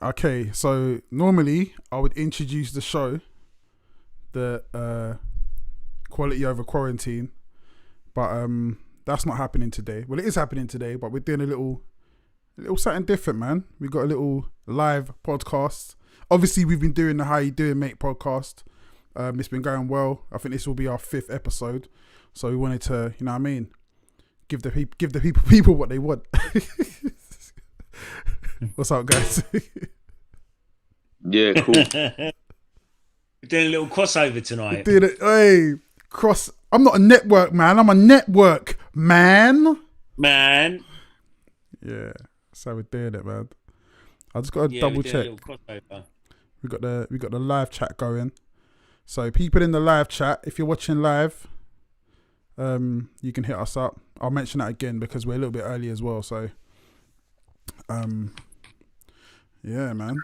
Okay, so normally I would introduce the show, the quality over quarantine, but that's not happening today. Well, it is happening today, but we're doing a little something different, man. We got a little live podcast. Obviously, we've been doing the How You Doing, Mate podcast. It's been going well. I think this will be our 5th episode, so we wanted to, you know what I mean, give the people what they want. What's up, guys? Yeah, cool. We're doing a little crossover tonight. I'm not a network man. I'm a network man. Man. Yeah, so we're doing it, man. I just got to double check. We got the live chat going. So people in the live chat, if you're watching live, you can hit us up. I'll mention that again because we're a little bit early as well. So, yeah, man.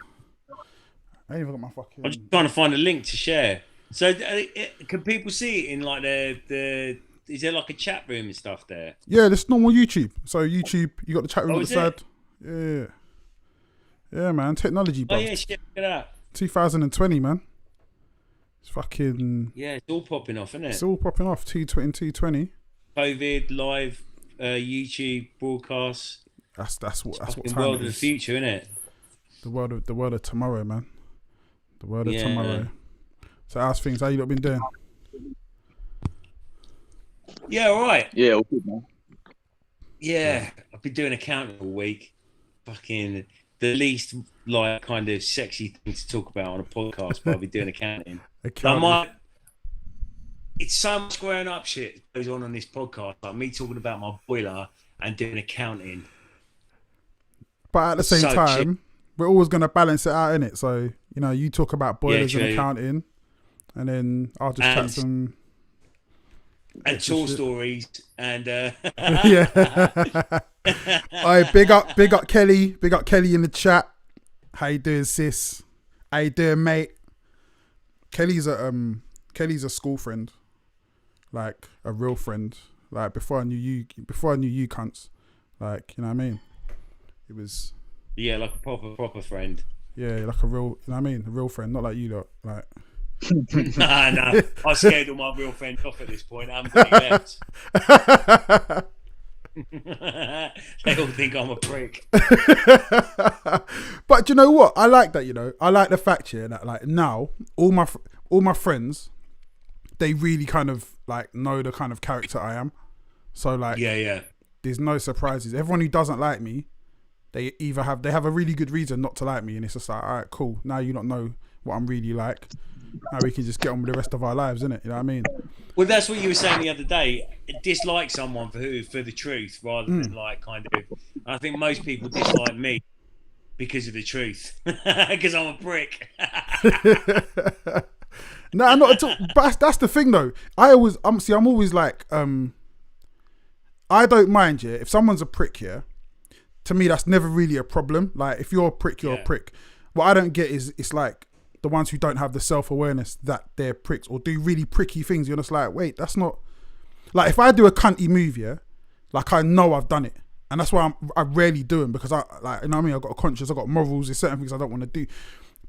I ain't even got my fucking. I'm just trying to find a link to share. So, can people see it in like the? Is there like a chat room and stuff there? Yeah, there's normal YouTube. So YouTube, you got the chat room on the side. Yeah, man. Technology, bro. Oh yeah, shit, look at that. 2020, man. It's fucking. Yeah, it's all popping off, isn't it? It's all popping off. 220. COVID live, YouTube broadcasts. That's what time the world it of the is. future, isn't it? The world of tomorrow, man. The world of tomorrow. So how's things? How you lot been doing? Yeah, all right. Yeah, all good, man. Yeah, I've been doing accounting all week. Fucking the least like kind of sexy thing to talk about on a podcast, but I'll be doing accounting. It's so much growing up shit that goes on this podcast, like me talking about my boiler and doing accounting. But at the same time, we're always going to balance it out, innit? So, you know, you talk about boilers and accounting, and then I'll just chat some... And tour stories, and... Yeah. Alright, big up Kelly. Big up Kelly in the chat. How you doing, sis? How you doing, mate? Kelly's a school friend. Like, a real friend. Like, before I knew you cunts. Like, you know what I mean? It was... Yeah, like a proper friend. Yeah, like a real, you know what I mean? A real friend, not like you lot. Like... Nah. I scared all my real friends off at this point. I haven't got any left. They all think I'm a prick. But you know what? I like that, you know. I like the fact here that like now, all my friends, they really kind of like know the kind of character I am. So like, yeah. There's no surprises. Everyone who doesn't like me, they have a really good reason not to like me, and it's just like, all right, cool. Now you don't know what I'm really like. Now we can just get on with the rest of our lives, innit? You know what I mean? Well, that's what you were saying the other day. Dislike someone for the truth rather than like kind of. I think most people dislike me because of the truth, because I'm a prick. No, not at all. But that's the thing, though. I'm always like, I don't mind, yeah. If someone's a prick, yeah, to me that's never really a problem. Like if you're a prick, you're a prick. What I don't get is it's like the ones who don't have the self-awareness that they're pricks or do really pricky things. You're just like, wait, that's not... Like, if I do a cunty move, yeah, like, I know I've done it. And that's why I rarely do them because I, like, you know what I mean? I've got a conscience, I've got morals, there's certain things I don't want to do.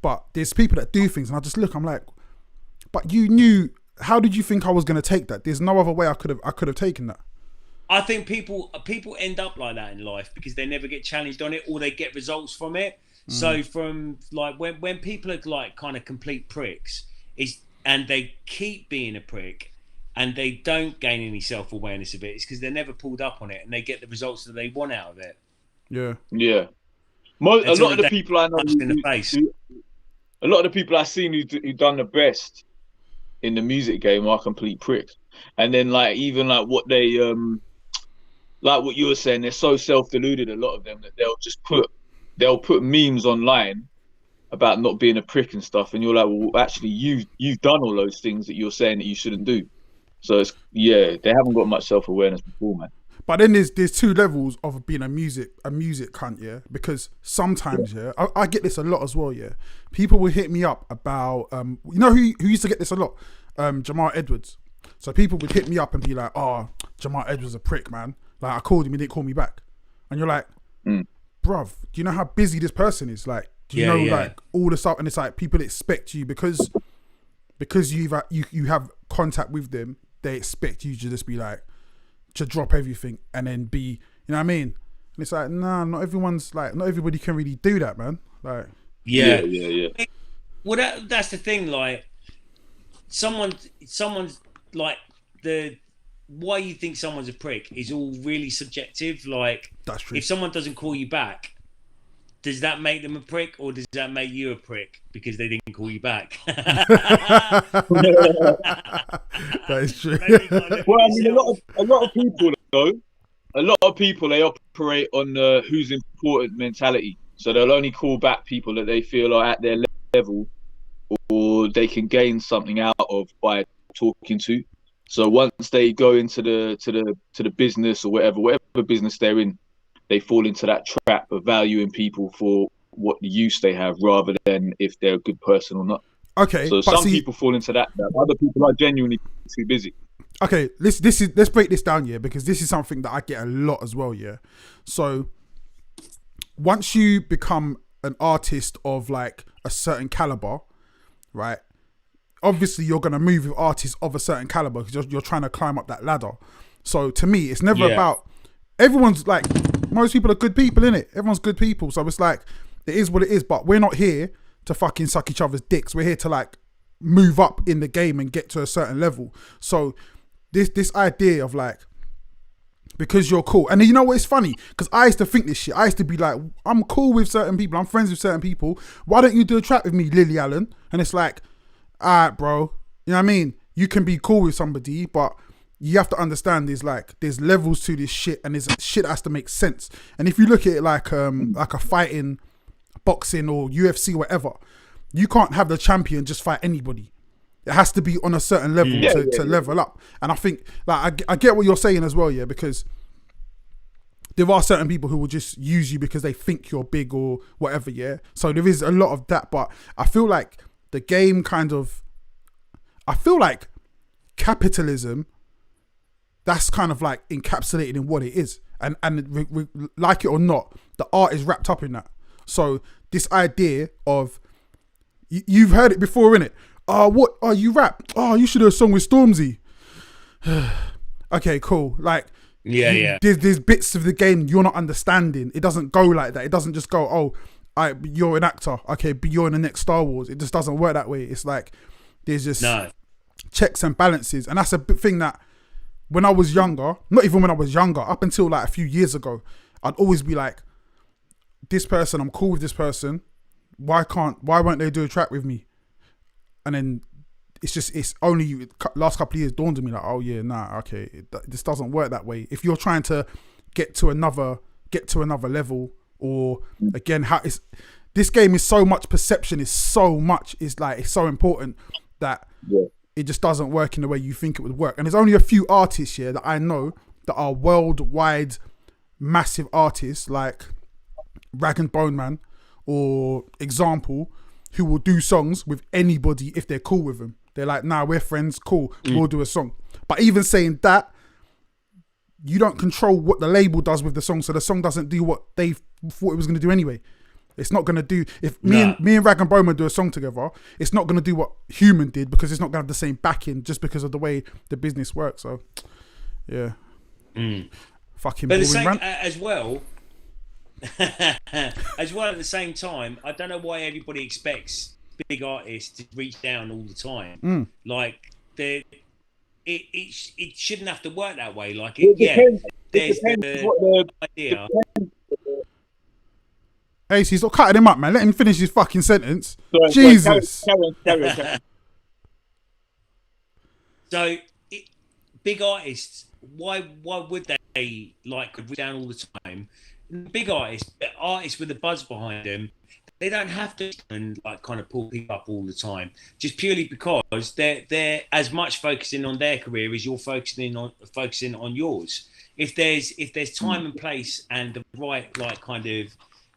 But there's people that do things and I just look, I'm like, but you knew, how did you think I was going to take that? There's no other way I could have taken that. I think people end up like that in life because they never get challenged on it or they get results from it. So from like when people are like kind of complete pricks and they keep being a prick and they don't gain any self-awareness of it, it's because they're never pulled up on it and they get the results that they want out of it. Yeah. A lot of the people I know in the face. A lot of the people I've seen who done the best in the music game are complete pricks. And then like even like what they like what you were saying, they're so self-deluded, a lot of them, that they'll put memes online about not being a prick and stuff, and you're like, well, actually, you've done all those things that you're saying that you shouldn't do. So it's they haven't got much self-awareness before, man. But then there's two levels of being a music cunt, yeah. Because sometimes, I get this a lot as well, yeah. People will hit me up about, you know who used to get this a lot, Jamal Edwards. So people would hit me up and be like, "Oh, Jamal Edwards a prick, man. Like I called him, he didn't call me back," and you're like. Bruv, do you know how busy this person is? Like, Do you know like all the stuff? And it's like people expect you because you have contact with them. They expect you to just be like to drop everything and then be, you know what I mean? And it's like, nah, not everybody can really do that, man. Like, yeah. Well, that's the thing. Like, someone's like why you think someone's a prick is all really subjective. Like, that's true. If someone doesn't call you back, does that make them a prick, or does that make you a prick because they didn't call you back? That is true. Well, I mean, a lot of people though, they operate on the who's important mentality. So they'll only call back people that they feel are at their level, or they can gain something out of by talking to. So once they go into the business or whatever business they're in, they fall into that trap of valuing people for what use they have rather than if they're a good person or not. Okay. So some people fall into that. Other people are genuinely too busy. Okay, let's break this down, yeah, because this is something that I get a lot as well, yeah. So once you become an artist of like a certain caliber, right? Obviously, you're gonna move with artists of a certain caliber because you're trying to climb up that ladder. So to me, it's never about. Everyone's like, most people are good people, innit? Everyone's good people, so it's like it is what it is. But we're not here to fucking suck each other's dicks. We're here to like move up in the game and get to a certain level. So this idea of like, because you're cool, and you know what, it's funny because I used to think this shit. I used to be like, I'm cool with certain people, I'm friends with certain people, why don't you do a track with me, Lily Allen? And it's like, alright, bro, you know what I mean? You can be cool with somebody, but you have to understand there's levels to this shit, and there's shit that has to make sense. And if you look at it like a fighting, boxing or UFC or whatever, you can't have the champion just fight anybody. It has to be on a certain level to level up. And I think like I get what you're saying as well, yeah, because there are certain people who will just use you because they think you're big or whatever, yeah. So there is a lot of that, but I feel like the game I feel like capitalism, that's kind of like encapsulated in what it is, and like it or not, the art is wrapped up in that. So this idea of you've heard it before, innit? What? Oh, you rap? Oh, you should do a song with Stormzy. Okay, cool. Like, there's bits of the game you're not understanding. It doesn't go like that. It doesn't just go, you're an actor. Okay, but you're in the next Star Wars. It just doesn't work that way. It's like there's just checks and balances, and that's a thing that when I was younger, not even when I was younger, up until like a few years ago, I'd always be like, this person, I'm cool with this person. Why won't they do a track with me? And then it's only last couple of years dawned on me like, oh yeah, nah, okay, this doesn't work that way. If you're trying to get to another level, or again, this game is so much perception, it's so important that it just doesn't work in the way you think it would work. And there's only a few artists here that I know that are worldwide massive artists like Rag and Bone Man or Example, who will do songs with anybody if they're cool with them. They're like, nah, we're friends, cool, we'll do a song. But even saying that, you don't control what the label does with the song, so the song doesn't do what they thought it was going to do anyway. It's not going to do, if me and Rag and Bowman do a song together, it's not going to do what Human did, because it's not going to have the same backing just because of the way the business works. So, yeah. Fucking boring, man. As well, at the same time, I don't know why everybody expects big artists to reach down all the time. Like, it shouldn't have to work that way. Like, there's the idea. Hey, so stop cutting him up, man. Let him finish his fucking sentence. Sorry, Jesus. Carry. So, big artists, why would they like reach down all the time? Big artists with a buzz behind them, they don't have to and like kind of pull people up all the time, just purely because they're as much focusing on their career as you're focusing on yours. If there's time and place and the right like kind of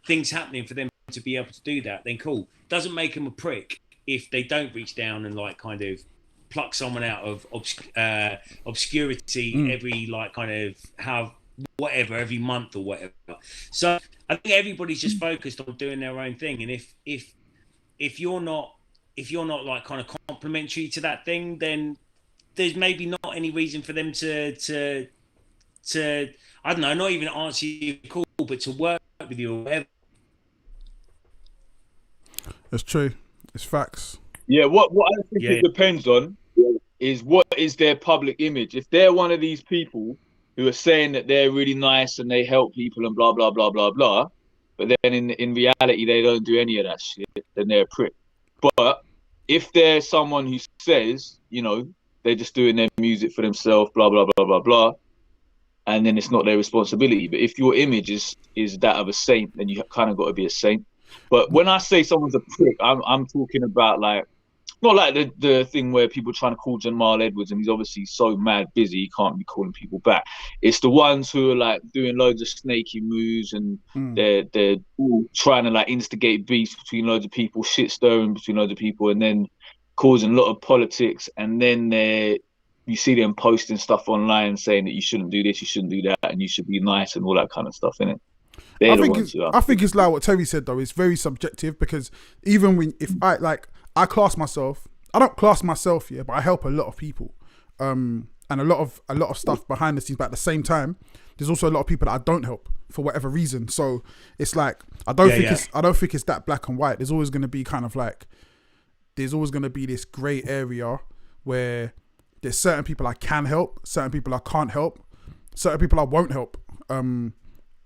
things happening for them to be able to do that, then cool. Doesn't make them a prick if they don't reach down and like kind of pluck someone out of obscurity every like kind of every month or whatever. So I think everybody's just focused on doing their own thing, and if you're not like kind of complimentary to that thing, then there's maybe not any reason for them to I don't know, not even answer your call, but to work with you or whatever. It's true. It's facts. Yeah, what I think it depends on is what is their public image. If they're one of these people who are saying that they're really nice and they help people and blah blah blah blah blah, but then in reality they don't do any of that shit, then they're a prick. But if they're someone who says, you know, they're just doing their music for themselves, blah blah blah blah blah, and then it's not their responsibility. But if your image is that of a saint, then you kind of got to be a saint. But when I say someone's a prick, I'm talking about like, not like the thing where people are trying to call Jamal Edwards and he's obviously so mad busy he can't be calling people back. It's the ones who are like doing loads of snaky moves and they're all trying to like instigate beefs between loads of people, shit stirring between loads of people, and then causing a lot of politics. And then you see them posting stuff online saying that you shouldn't do this, you shouldn't do that, and you should be nice and all that kind of stuff, innit? I think it's like what Terry said though. It's very subjective because even if I class myself, I don't class myself here, but I help a lot of people, and a lot of stuff behind the scenes. But at the same time, there's also a lot of people that I don't help for whatever reason. So it's like I don't think it's that black and white. There's always going to be kind of like there's always going to be this grey area where there's certain people I can help, certain people I can't help, certain people I won't help.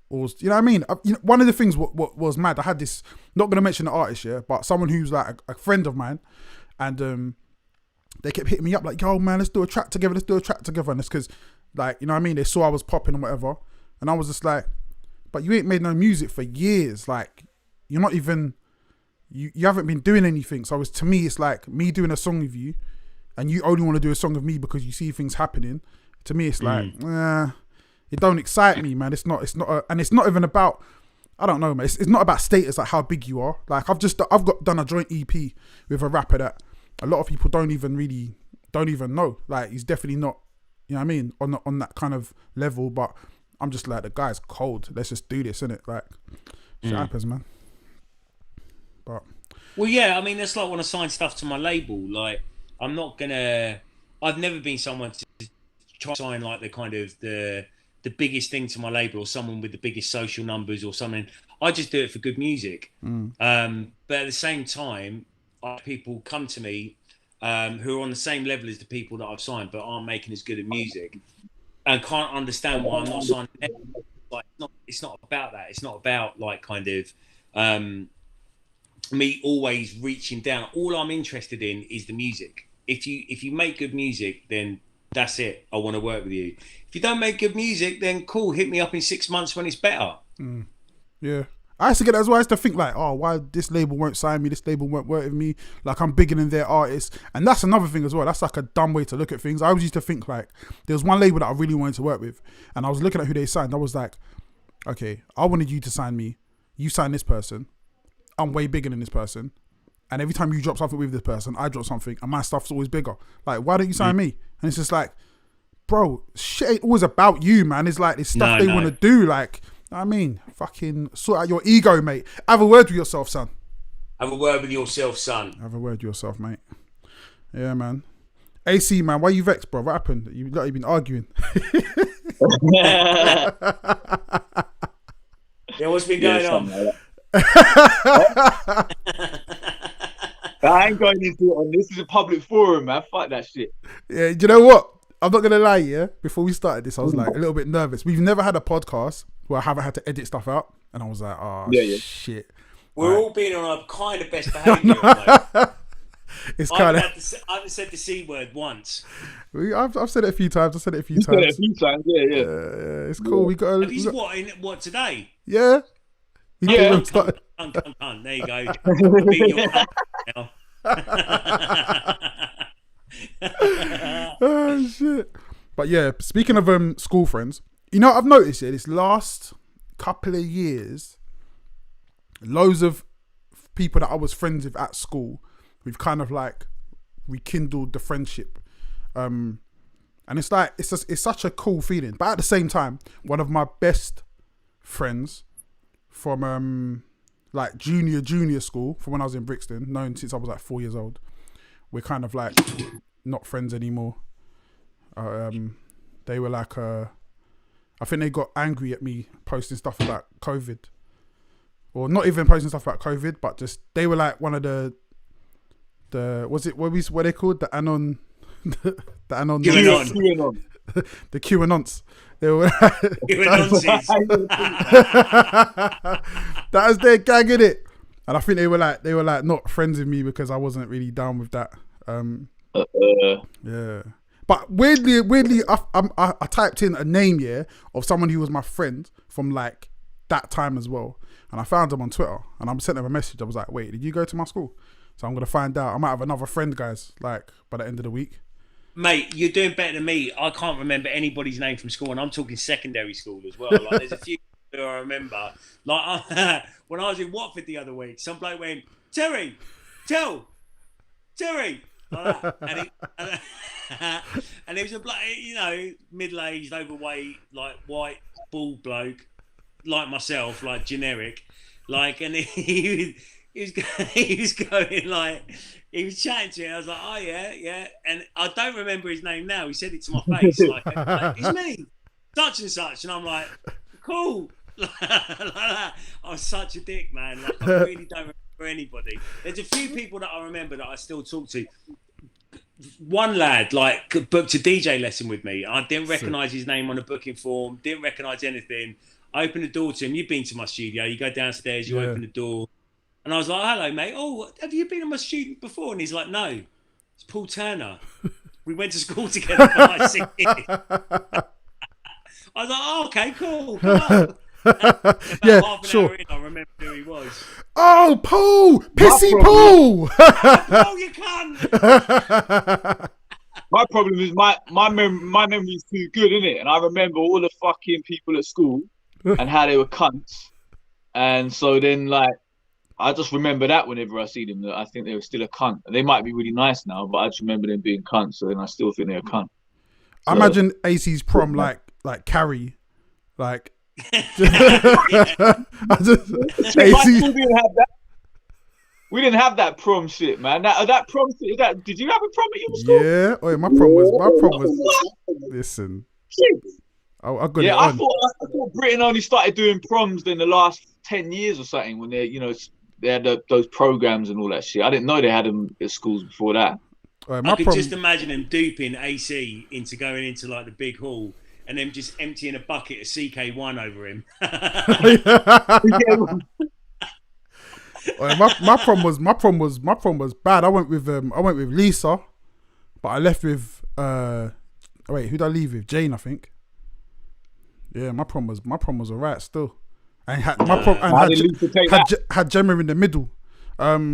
Or, you know what I mean? One of the things what was mad, I had this, not going to mention the artist, yeah, but someone who's like a friend of mine, and they kept hitting me up like, yo man, let's do a track together, and it's because, like, you know what I mean, they saw I was popping and whatever, and I was just like, but you ain't made no music for years, like, you're not even, you haven't been doing anything. So to me, it's like me doing a song with you, and you only want to do a song with me because you see things happening. To me, it's like, it don't excite me, man. It's not, and it's not even about, I don't know, man. It's not about status, like how big you are. Like I've done a joint EP with a rapper that a lot of people don't even know. Like he's definitely not, you know what I mean, on that kind of level. But I'm just like, the guy's cold. Let's just do this, innit? Like, shit happens, man. But well, yeah, I mean, that's like when I sign stuff to my label. Like, I've never been someone to try to sign like the kind of the biggest thing to my label or someone with the biggest social numbers or something. I just do it for good music. But at the same time, people come to me who are on the same level as the people that I've signed but aren't making as good at music and can't understand why I'm not signing them. Like, it's not about that. It's not about like kind of me always reaching down. All I'm interested in is the music. If you make good music, then that's it. I want to work with you. If you don't make good music, then cool. Hit me up in 6 months when it's better. Yeah. I used to get that as well. I used to think like, oh, why this label won't sign me? This label won't work with me. Like I'm bigger than their artists. And that's another thing as well. That's like a dumb way to look at things. I always used to think like, there was one label that I really wanted to work with. And I was looking at who they signed. I was like, okay, I wanted you to sign me. You sign this person. I'm way bigger than this person. And every time you drop something with this person, I drop something and my stuff's always bigger. Like, why don't you sign me? And it's just like, bro, shit ain't always about you, man. It's like this stuff they want to do. Like, I mean, fucking sort out your ego, mate. Have a word with yourself, son. Have a word with yourself, son. Have a word with yourself, mate. Yeah, man. AC, man, why you vexed, bro? What happened? You've been arguing. Yeah, what's been going on? I ain't going into it on this. Is a public forum, man. Fuck that shit. Yeah, do you know what? I'm not gonna lie, yeah. Before we started this, I was like a little bit nervous. We've never had a podcast where I haven't had to edit stuff out, and I was like, oh shit. We're all being on our kind of best behaviour. It's kind of. I haven't said the C word once. I've said it a few times. Said it a few times. Yeah. It's cool. We got. Have you what today? Yeah. There you go. Beat your now. Oh shit! But yeah, speaking of school friends, you know, I've noticed this last couple of years, loads of people that I was friends with at school, we've kind of like rekindled the friendship, and it's like it's such a cool feeling. But at the same time, one of my best friends from like junior school, from when I was in Brixton, known since I was like 4 years old. We're kind of like not friends anymore. They were like, I think they got angry at me posting stuff about COVID, or not even posting stuff about COVID, but just they were like one of the what they called the anon the anon QAnon. the QAnons. They were that was their gag, in it, and I think they were like not friends with me because I wasn't really down with that. Yeah, but weirdly, I typed in a name of someone who was my friend from like that time as well, and I found him on Twitter, and I sent him a message. I was like, "Wait, did you go to my school?" So I'm gonna find out. I might have another friend, guys, like by the end of the week. Mate, you're doing better than me. I can't remember anybody's name from school, and I'm talking secondary school as well. Like, there's a few who I remember. Like, when I was in Watford the other week, some bloke went, Terry, like that. And he was a bloke, middle-aged, overweight, like white, bald bloke, like myself, like generic, like, and he was going like. He was chatting to me. I was like, "Oh yeah," and I don't remember his name now. He said it to my face, like "It's me, such and such," and I'm like, "Cool." Like that. I was such a dick, man. Like, I really don't remember anybody. There's a few people that I remember that I still talk to. One lad like booked a DJ lesson with me. I didn't recognise his name on the booking form. Didn't recognise anything. I opened the door to him. You've been to my studio. You go downstairs. You open the door. And I was like, "Hello, mate. Oh, have you been my student before?" And he's like, "No, it's Paul Turner. We went to school together for like 6 years." I was like, "Oh, okay, cool. Come on." Yeah, half an sure. hour in, I remember who he was. Oh, Paul! Pissy Paul! Oh, you can't. My problem is my memory's too good, isn't it? And I remember all the fucking people at school and how they were cunts. And so then, like, I just remember that whenever I see them, that I think they were still a cunt. They might be really nice now, but I just remember them being cunts, so then I still think they're a cunt. I imagine AC's prom like Carrie, like. AC. We didn't have that prom shit, man. That prom shit. Did you have a prom at your school? Yeah. Oh, my prom was. Listen. I got it on. I thought Britain only started doing proms in the last 10 years or something, when they had those programs and all that shit. I didn't know they had them at schools before that. I could just imagine them duping AC into going into like the big hall and them just emptying a bucket of CK1 over him. My prom was bad. I went with Lisa, but I left with wait, who'd I leave with? Jane, I think. Yeah, my prom was alright still. And had Gemma in the middle. I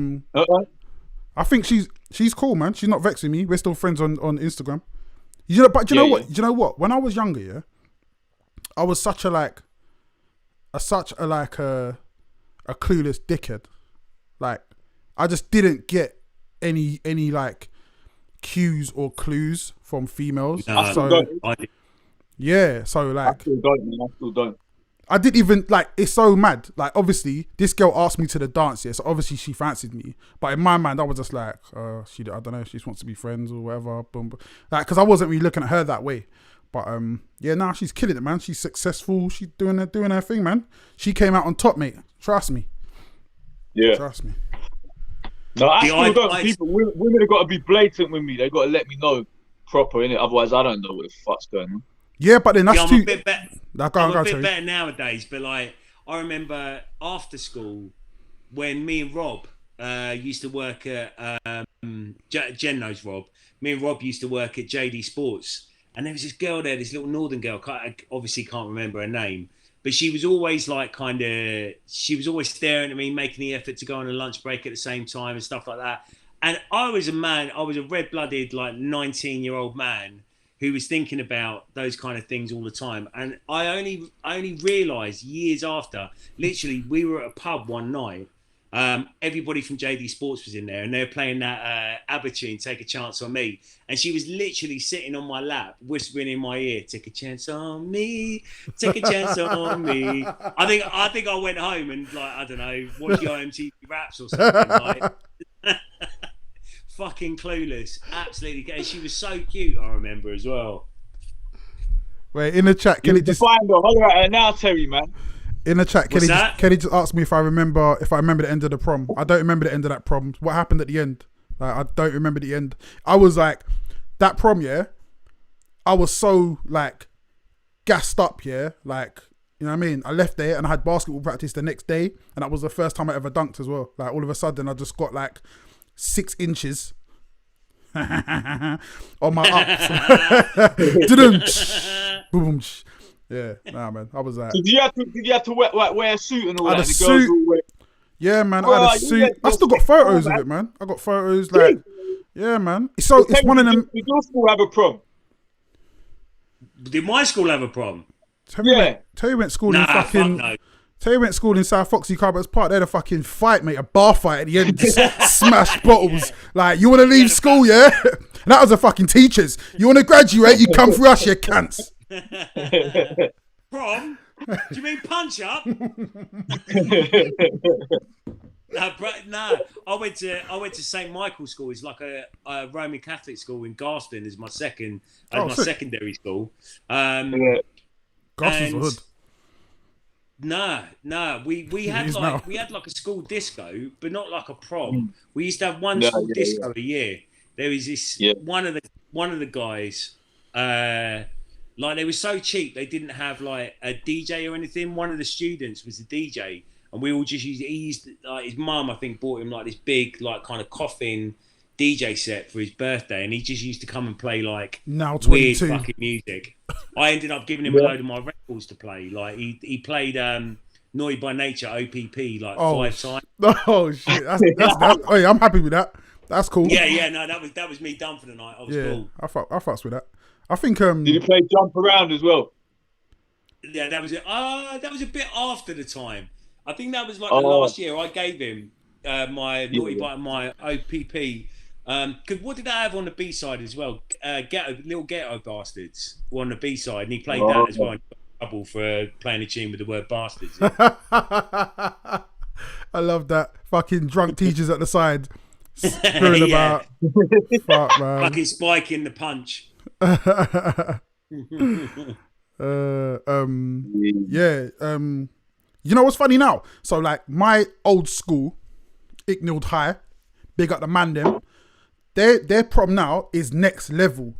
think she's cool, man. She's not vexing me. We're still friends on Instagram. You know what? When I was younger, I was such a clueless dickhead. Like, I just didn't get any like cues or clues from females. Yeah, so like, I still don't. I didn't even, like, it's so mad. Like, obviously, this girl asked me to the dance, so obviously she fancied me. But in my mind, I was just like, I don't know, she just wants to be friends or whatever. Boom, boom. Like, because I wasn't really looking at her that way. But now she's killing it, man. She's successful. She's doing her thing, man. She came out on top, mate. Trust me. Yeah. Trust me. No, I still don't. Women have got to be blatant with me. They've got to let me know proper, innit? Otherwise, I don't know what the fuck's going on. Yeah, but then that's I'm a bit better. I'm a bit better nowadays, but like, I remember after school when me and Rob used to work at Jen knows Rob. Me and Rob used to work at JD Sports, and there was this girl there, this little northern girl. I obviously can't remember her name, but she was always like she was always staring at me, making the effort to go on a lunch break at the same time and stuff like that. And I was a red-blooded, like 19-year-old man who was thinking about those kind of things all the time. And I only realised years after, literally, we were at a pub one night Everybody from JD Sports was in there, and they were playing that ABBA tune, "Take a Chance on Me," and she was literally sitting on my lap, whispering in my ear, "Take a chance on me, take a chance on me." I think I went home and, like, I don't know, watched your MTV Raps or something. Like, fucking clueless, absolutely. And she was so cute. I remember as well. Wait, in the chat, can it just find her? Holler at her now, Terry, man. In the chat, can he just ask me if I remember the end of the prom? I don't remember the end of that prom. What happened at the end? Like, I don't remember the end. I was like, that prom, yeah. I was so like gassed up, yeah. Like, you know what I mean? I left there and I had basketball practice the next day, and that was the first time I ever dunked as well. Like, all of a sudden, I just got like 6 inches on my ups. Boom. Yeah, nah, man. I was like, so did you have to wear a suit and all I that? had a suit. Yeah, man. I had a suit. I still got photos of it, man. I got photos, like, yeah, man. So it's one of them. Did your school have a prom? Did my school have a prom? Terry went school in fucking. No. Terry went school in South Foxy Carber's Park. They had a fucking fight, mate. A bar fight at the end. Smash bottles. Like, you want to leave school, yeah? And that was a fucking teachers. You want to graduate? You come through us, you cunts. Prom? Do you mean punch up? No. I went to St Michael's School. It's like a Roman Catholic school in Garston. Is my secondary school. Garston's the hood. No. We had like a school disco, but not like a prom. We used to have one school disco a year. There was this one of the guys. Like, they were so cheap, they didn't have like a DJ or anything. One of the students was the DJ, and we all just used like, his mum, I think, bought him like this big, like, kind of coffin DJ set for his birthday, and he just used to come and play like weird fucking music. I ended up giving him a load of my records to play. Like, he played Naughty by Nature, OPP, like 5 times. Oh shit! That's oh yeah, I'm happy with that. That's cool. Yeah. No, that was me done for the night. I was cool. I fucks with that. I think. Did you play Jump Around as well? Yeah, that was it. That was a bit after the time. I think that was like the last year I gave him my Naughty by my OPP. Cause what did I have on the B side as well? Little Ghetto Bastards were on the B side, and he played that as well. Trouble for playing a tune with the word bastards. I love that. Fucking drunk teachers at the side, screwing about. Fuck, man. Fucking spiking the punch. You know what's funny now? So, like, my old school, Icknield High, big up the man them. Their prom now is next level.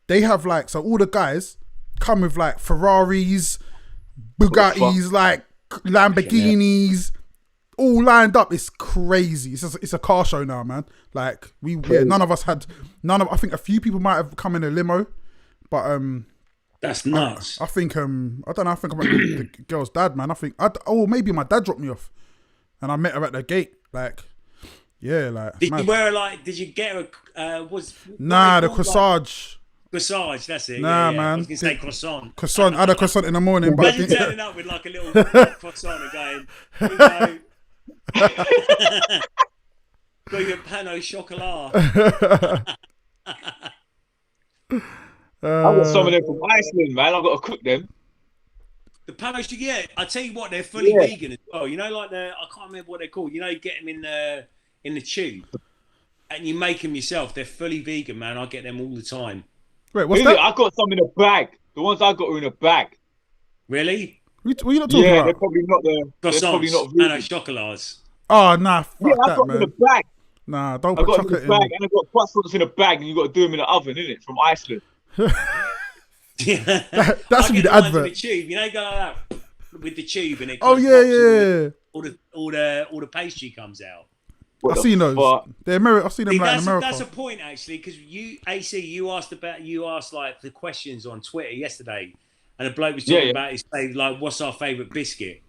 They have, like, so all the guys come with like Ferraris, Bugattis, like Lamborghinis, all lined up. It's crazy. It's a car show now, man. Like, none of us had. I think a few people might have come in a limo, but that's nuts. I think I don't know. I think I'm the girl's dad, man. I think maybe my dad dropped me off, and I met her at the gate. Like, yeah, like. Did you wear Did you get a the corsage. Corsage, that's it. Nah, man. I was gonna say croissant. Croissant. I had a croissant in the morning, but imagine turning up with like a little croissant and going, got your pan au chocolat. I got some of them from Iceland, man. I've got to cook them. The pan au chocolat. I tell you what, they're fully vegan as well. You know, like I can't remember what they're called. You know, you get them in the tube, and you make them yourself. They're fully vegan, man. I get them all the time. Wait, what's that? I got some in a bag. The ones I got are in a bag. Really? What are you not talking about? They're probably not the. They're probably not pan au chocolats. Oh, nah, fuck I've that, got man. them in a bag. Nah, don't I've put got chocolate in a bag, and I've got croissants in a bag, and you got to do them in the oven, innit? From Iceland. Yeah, that's the advert. The tube, you know, go like that with the tube, and it. Oh yeah. All the pastry comes out. I've seen those. I've seen them like in America. That's a point actually, because you asked like the questions on Twitter yesterday, and a bloke was talking about his like, what's our favourite biscuit?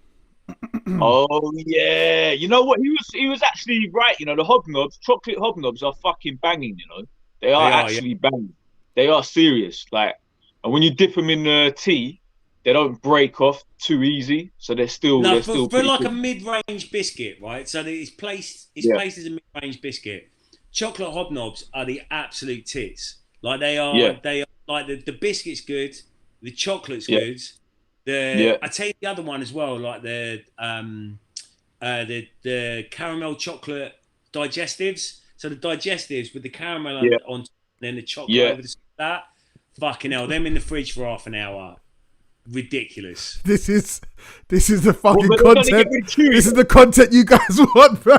Oh yeah, you know what? He was actually right. You know, the hobnobs, chocolate hobnobs are fucking banging. You know, they are actually banging. They are serious. Like, and when you dip them in tea, they don't break off too easy, so they're still for pretty like good. a mid-range biscuit, right? So that it's placed as a mid-range biscuit. Chocolate hobnobs are the absolute tits. Like they are like the biscuit's good, the chocolate's good. I tell you the other one as well, like the caramel chocolate digestives. So the digestives with the caramel on top, and then the chocolate over the that. Fucking hell, them in the fridge for half an hour. Ridiculous. This is the fucking content. This is the content you guys want, bro.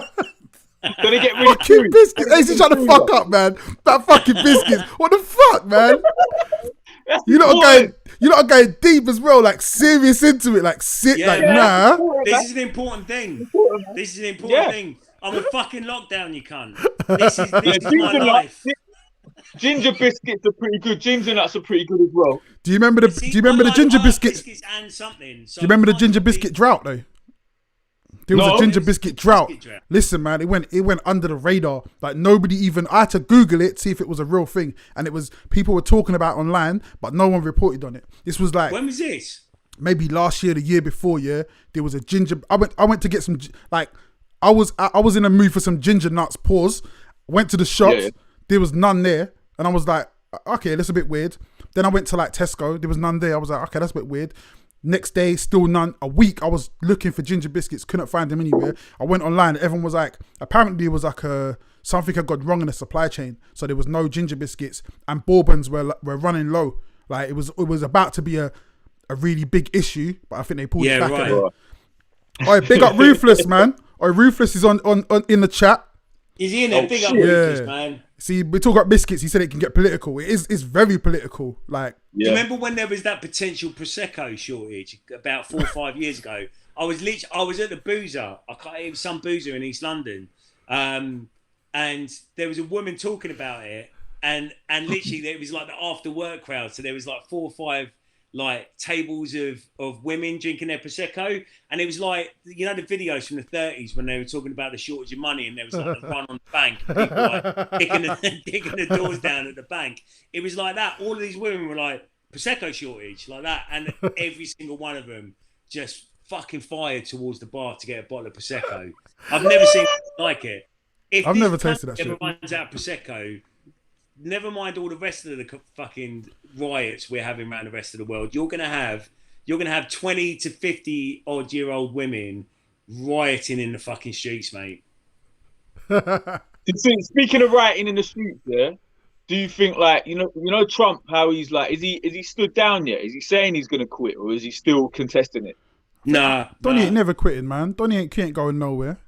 Gonna get really fucking biscuits. Hey, he's trying to fuck up, man. That fucking biscuits. What the fuck, man? You're not going deep as well, like serious into it, like nah. This is an important thing. This is an important thing. I'm a fucking lockdown, you cunt. This is my life. Ginger biscuits are pretty good. Ginger nuts are pretty good as well. Do you remember the ginger biscuits? And something. So do you remember the ginger biscuit drought though? There was a ginger biscuit drought. Listen, man, it went under the radar. Like nobody even. I had to Google it, see if it was a real thing, and it was people were talking about it online, but no one reported on it. This was like, when was this? Maybe last year, the year before. Yeah, there was a ginger. I went to get some. Like, I was in a mood for some ginger nuts. Pause. Went to the shops. Yeah. There was none there, and I was like, okay, that's a bit weird. Then I went to like Tesco. There was none there. I was like, okay, that's a bit weird. Next day, still none. A week, I was looking for ginger biscuits, couldn't find them anywhere. I went online. Everyone was like, apparently it was like something had gone wrong in the supply chain, so there was no ginger biscuits, and bourbons were running low. Like it was about to be a really big issue, but I think they pulled it back. Right. All right, big up Ruthless, man. All right, Ruthless is on in the chat. Is he in there? Big up Ruthless, man. See, we talk about biscuits. He said it can get political. It's very political. Like, do you remember when there was that potential prosecco shortage about 4 or 5 years ago? I was at the boozer. It was some boozer in East London, and there was a woman talking about it, and literally it was like the after work crowd. So there was like 4 or 5 like tables of women drinking their prosecco, and it was like, you know, the videos from the 30s when they were talking about the shortage of money, and there was like the run on the bank, and people like kicking the doors down at the bank. It was like that. All of these women were like, prosecco shortage, like that, and every single one of them just fucking fired towards the bar to get a bottle of prosecco. I've never seen anything like it. I've never tasted that shit. If runs out of prosecco, never mind all the rest of the fucking riots we're having around the rest of the world. You're gonna have 20 to 50 odd year old women rioting in the fucking streets, mate. Speaking of rioting in the streets, do you think, like, you know Trump, how he's like, is he stood down yet? Is he saying he's gonna quit, or is he still contesting it? Nah, Donnie ain't never quitting, man. Donnie ain't going nowhere.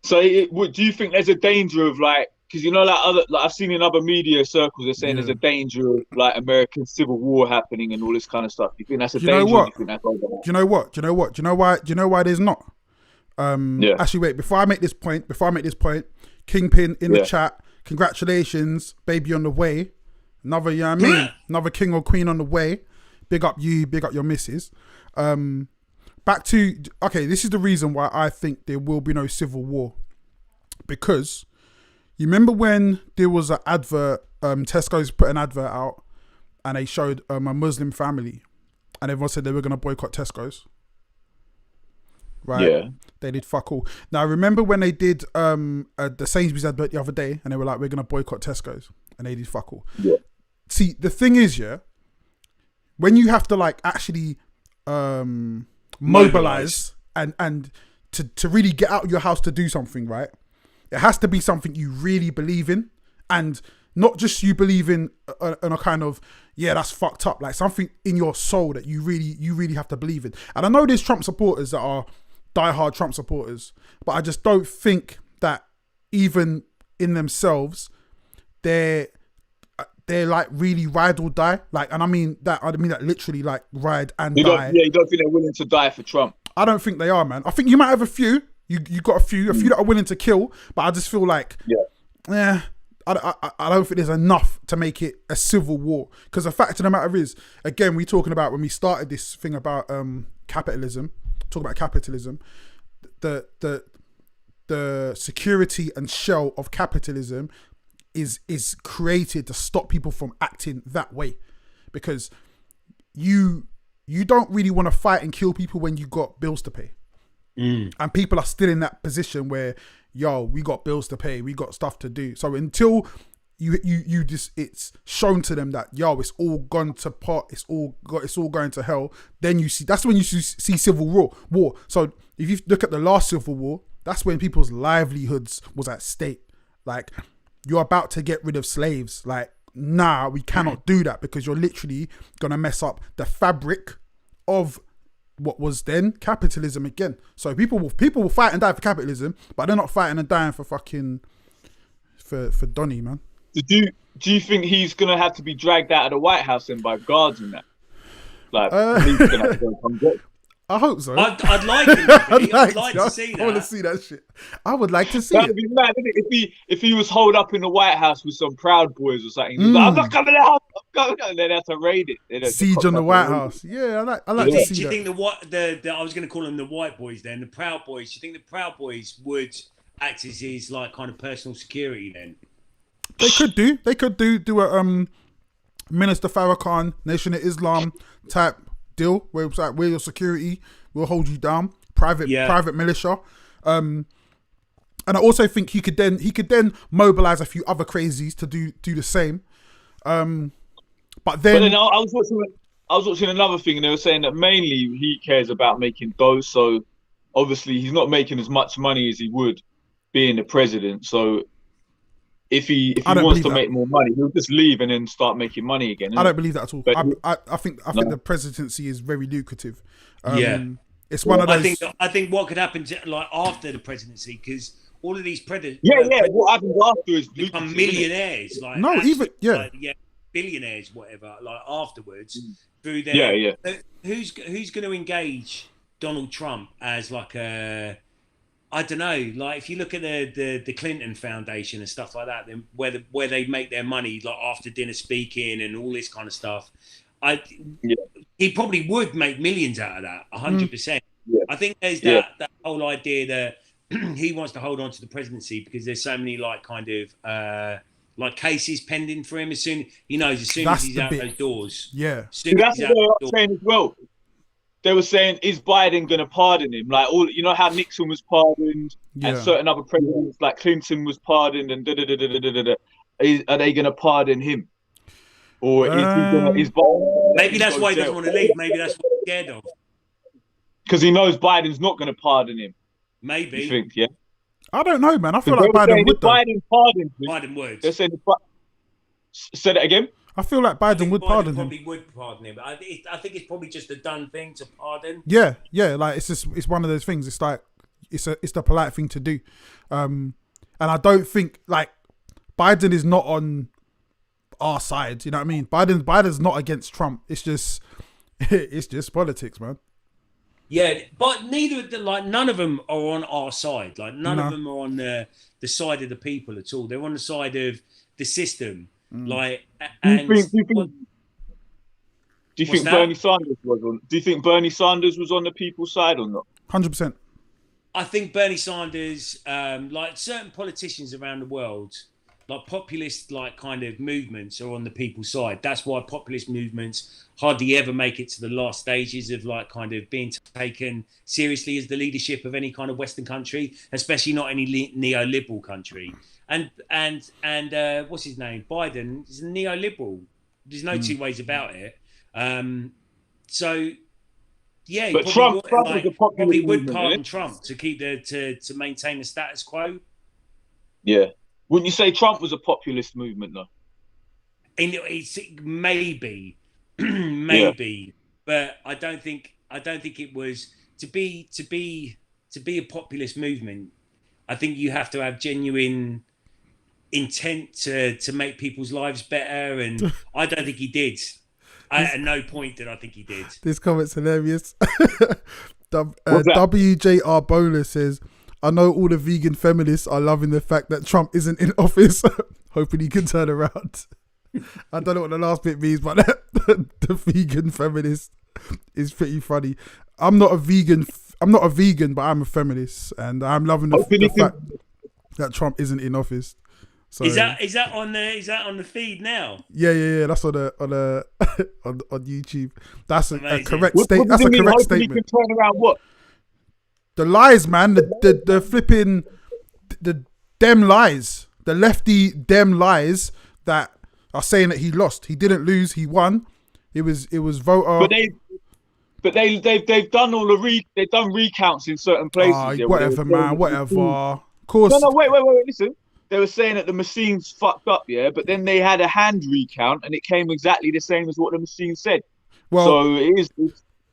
So do you think there's a danger of, like, because you know, like I've seen in other media circles, they're saying there's a danger of like American civil war happening and all this kind of stuff. Do you think that's a danger? Do you know what? Do you know why there's not? Actually, wait. Before I make this point, Kingpin in the chat. Congratulations, baby on the way. Another, you know what I mean? Another king or queen on the way. Big up you. Big up your missus. Back to this is the reason why I think there will be no civil war, because. You remember when there was an advert, Tesco's put an advert out and they showed a Muslim family and everyone said they were going to boycott Tesco's? Right? Yeah. They did fuck all. Now, remember when they did the Sainsbury's advert the other day and they were like, we're going to boycott Tesco's, and they did fuck all. Yeah. See, the thing is, when you have to like actually mobilize and to really get out of your house to do something, right? It has to be something you really believe in, and not just you believe in a kind of, that's fucked up, like something in your soul that you really have to believe in. And I know there's Trump supporters that are diehard Trump supporters, but I just don't think that even in themselves, they're like really ride or die. Like, and I mean that literally, like ride and die. You don't think they're willing to die for Trump? I don't think they are, man. I think you might have a few. You got a few that are willing to kill, but I just feel like, I don't think there's enough to make it a civil war. Because the fact of the matter is, again, we talking about when we started this thing about capitalism, the security and shell of capitalism is created to stop people from acting that way, because you you don't really want to fight and kill people when you got bills to pay. And people are still in that position where, yo, we got bills to pay, we got stuff to do. So until you just, it's shown to them that, yo, it's all gone to pot, it's all going to hell, then you see, that's when you see civil war. So if you look at the last civil war, that's when people's livelihoods was at stake. Like, you're about to get rid of slaves. Like, nah, we cannot do that, because you're literally gonna mess up the fabric of what was then capitalism again. So people will fight and die for capitalism, but they're not fighting and dying for fucking for Donny, man. Do you think he's gonna have to be dragged out of the White House and by guards and that? Like, he's gonna have to go come get. I hope so. I'd like him. I'd like to see that. I want to see that shit. I would like to see That'd be mad, wouldn't it? If he was holed up in the White House with some Proud Boys or something, he's like, I'm not coming out. I'm going out. And then they have to raid it. Siege on the White House. Yeah, I like to see that. Do you think the I was going to call them the White Boys then, the Proud Boys? Do you think the Proud Boys would act as his like kind of personal security then? They could do. They could do a Minister Farrakhan, Nation of Islam type deal where it's like, we're your security, we'll hold you down, private militia. And I also think he could then mobilize a few other crazies to do the same. But then I was watching another thing, and they were saying that mainly he cares about making dough. So obviously he's not making as much money as he would being the president. So if he wants to make more money, he'll just leave and then start making money again. I don't believe that at all. I think the presidency is very lucrative. It's one of those. I think what could happen like after the presidency, because all of these predators. What happens after is become millionaires. Like billionaires, whatever. Like afterwards, through their who's going to engage Donald Trump as like a. I don't know. Like if you look at the Clinton Foundation and stuff like that, then where they make their money, like after dinner speaking and all this kind of stuff, he probably would make millions out of that, 100%. I think there's that whole idea that he wants to hold on to the presidency because there's so many like kind of like cases pending for him. As soon as he's out those doors, that's what they were saying as well. They were saying, is Biden going to pardon him? Like, all, you know how Nixon was pardoned and certain other presidents like Clinton was pardoned and are they going to pardon him? Or is Biden... Maybe that's why he doesn't want to leave. Maybe that's what he's scared of. Because he knows Biden's not going to pardon him. Maybe. You think, yeah? I don't know, man. I feel like Biden would. Biden would. They're saying, say that again? I feel like Biden would pardon him. Probably would pardon him. I think it's probably just a done thing to pardon. Yeah. Like it's one of those things. It's like it's the polite thing to do, and I don't think like Biden is not on our side. You know what I mean? Biden's not against Trump. It's just politics, man. Yeah, but none of them are on our side. Like none of them are on the side of the people at all. They're on the side of the system. Like, and do you think Bernie Sanders was on? Do you think Bernie Sanders was on the people's side or not? 100%. I think Bernie Sanders, like certain politicians around the world, like populist, like kind of movements, are on the people's side. That's why populist movements hardly ever make it to the last stages of like kind of being taken seriously as the leadership of any kind of Western country, especially not any neoliberal country. And what's his name? Biden is a neoliberal. There's no two ways about it. So yeah, but Trump probably would pardon Trump to keep to maintain the status quo. Yeah, wouldn't you say Trump was a populist movement though? And it's maybe, but I don't think it was to be a populist movement. I think you have to have genuine intent to make people's lives better, and I don't think he did. At no point did I think he did. This comment's hilarious. WJR Bowler says, I know all the vegan feminists are loving the fact that Trump isn't in office, hoping he can turn around. I don't know what the last bit means, but the vegan feminist is pretty funny. I'm not a vegan, but I'm a feminist, and I'm loving the fact that Trump isn't in office. So Is that on the feed now? yeah. That's on the on YouTube. That's a Amazing. correct What state. does That's it a mean? correct Hopefully, you statement. can turn around what? The lies, man. The flipping the dem lies. The lefty dem lies that are saying that he lost. He didn't lose. He won. It was voter. But they've done they've done recounts in certain places. Yeah, where they Whatever, were saying man. that the Whatever. machine- Of course. No, wait. Listen, they were saying that the machines fucked up. Yeah, but then they had a hand recount, and it came exactly the same as what the machine said. Well, So it's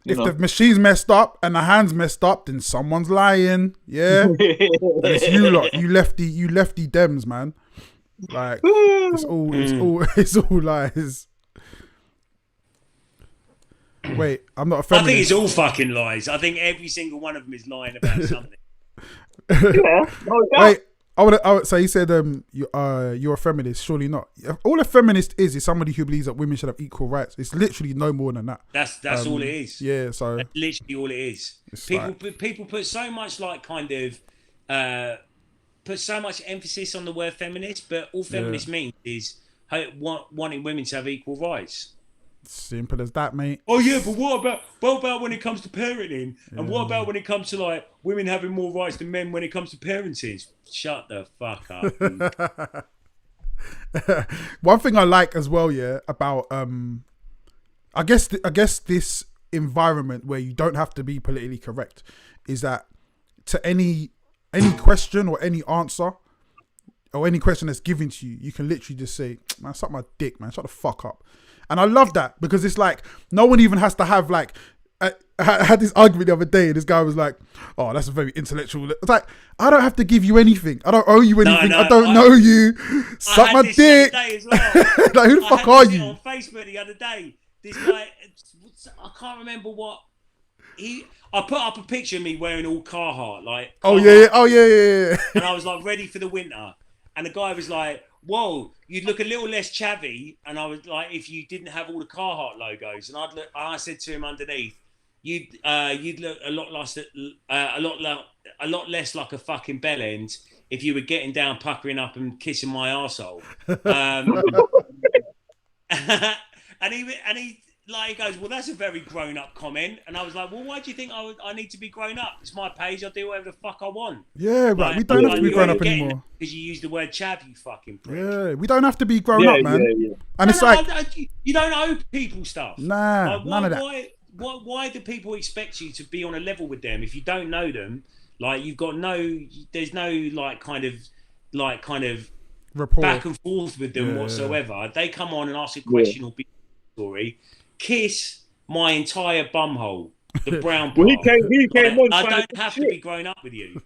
if the machine's messed up and the hand's messed up, then someone's lying. Yeah. And it's you lot. You lefty Dems, man. Like it's all lies. Wait, I'm not a feminist. I think it's all fucking lies. I think every single one of them is lying about something. yeah, no doubt. Wait, I would say you said you're a feminist. Surely not. All a feminist is somebody who believes that women should have equal rights. It's literally no more than that. That's all it is. Yeah, so that's literally all it is. People put so much put so much emphasis on the word feminist, but all feminist means is wanting women to have equal rights. Simple as that, mate. Oh yeah, but what about when it comes to parenting? And what about when it comes to like women having more rights than men when it comes to parenting? Shut the fuck up. One thing I like as well, about I guess this environment where you don't have to be politically correct is that to any question or any answer or any question that's given to you, you can literally just say, "Man, suck my dick, man. Shut the fuck up." And I love that because it's like no one even has to have like. I had this argument the other day, and this guy was like, "Oh, that's a very intellectual." It's like I don't have to give you anything. I don't owe you anything. I don't know you. Suck my dick. As well. Like who the fuck are you? On Facebook the other day, this guy, I can't remember what I put up a picture of me wearing all Carhartt, like. Oh Carhartt, yeah. And I was like ready for the winter, and the guy was like, "Whoa, you'd look a little less chavvy." And I was like, "If you didn't have all the Carhartt logos," and I said to him underneath, "You'd look a lot less like a fucking bellend if you were getting down, puckering up, and kissing my arsehole." And he like he goes, "Well, that's a very grown up comment." And I was like, "Well, why do you think I need to be grown up? It's my page. I'll do whatever the fuck I want." Yeah, right. We don't have to be grown up anymore. Because you use the word chav, you fucking prick. Yeah, we don't have to be grown up, man. Yeah. And it's like you don't owe people stuff. Nah, like, none of that. Why do people expect you to be on a level with them if you don't know them? Like there's no like kind of Rapport. back and forth with them whatsoever. They come on and ask a question or be a story, kiss my entire bumhole, the brown part. Well, he came on. I don't have to be grown up with you.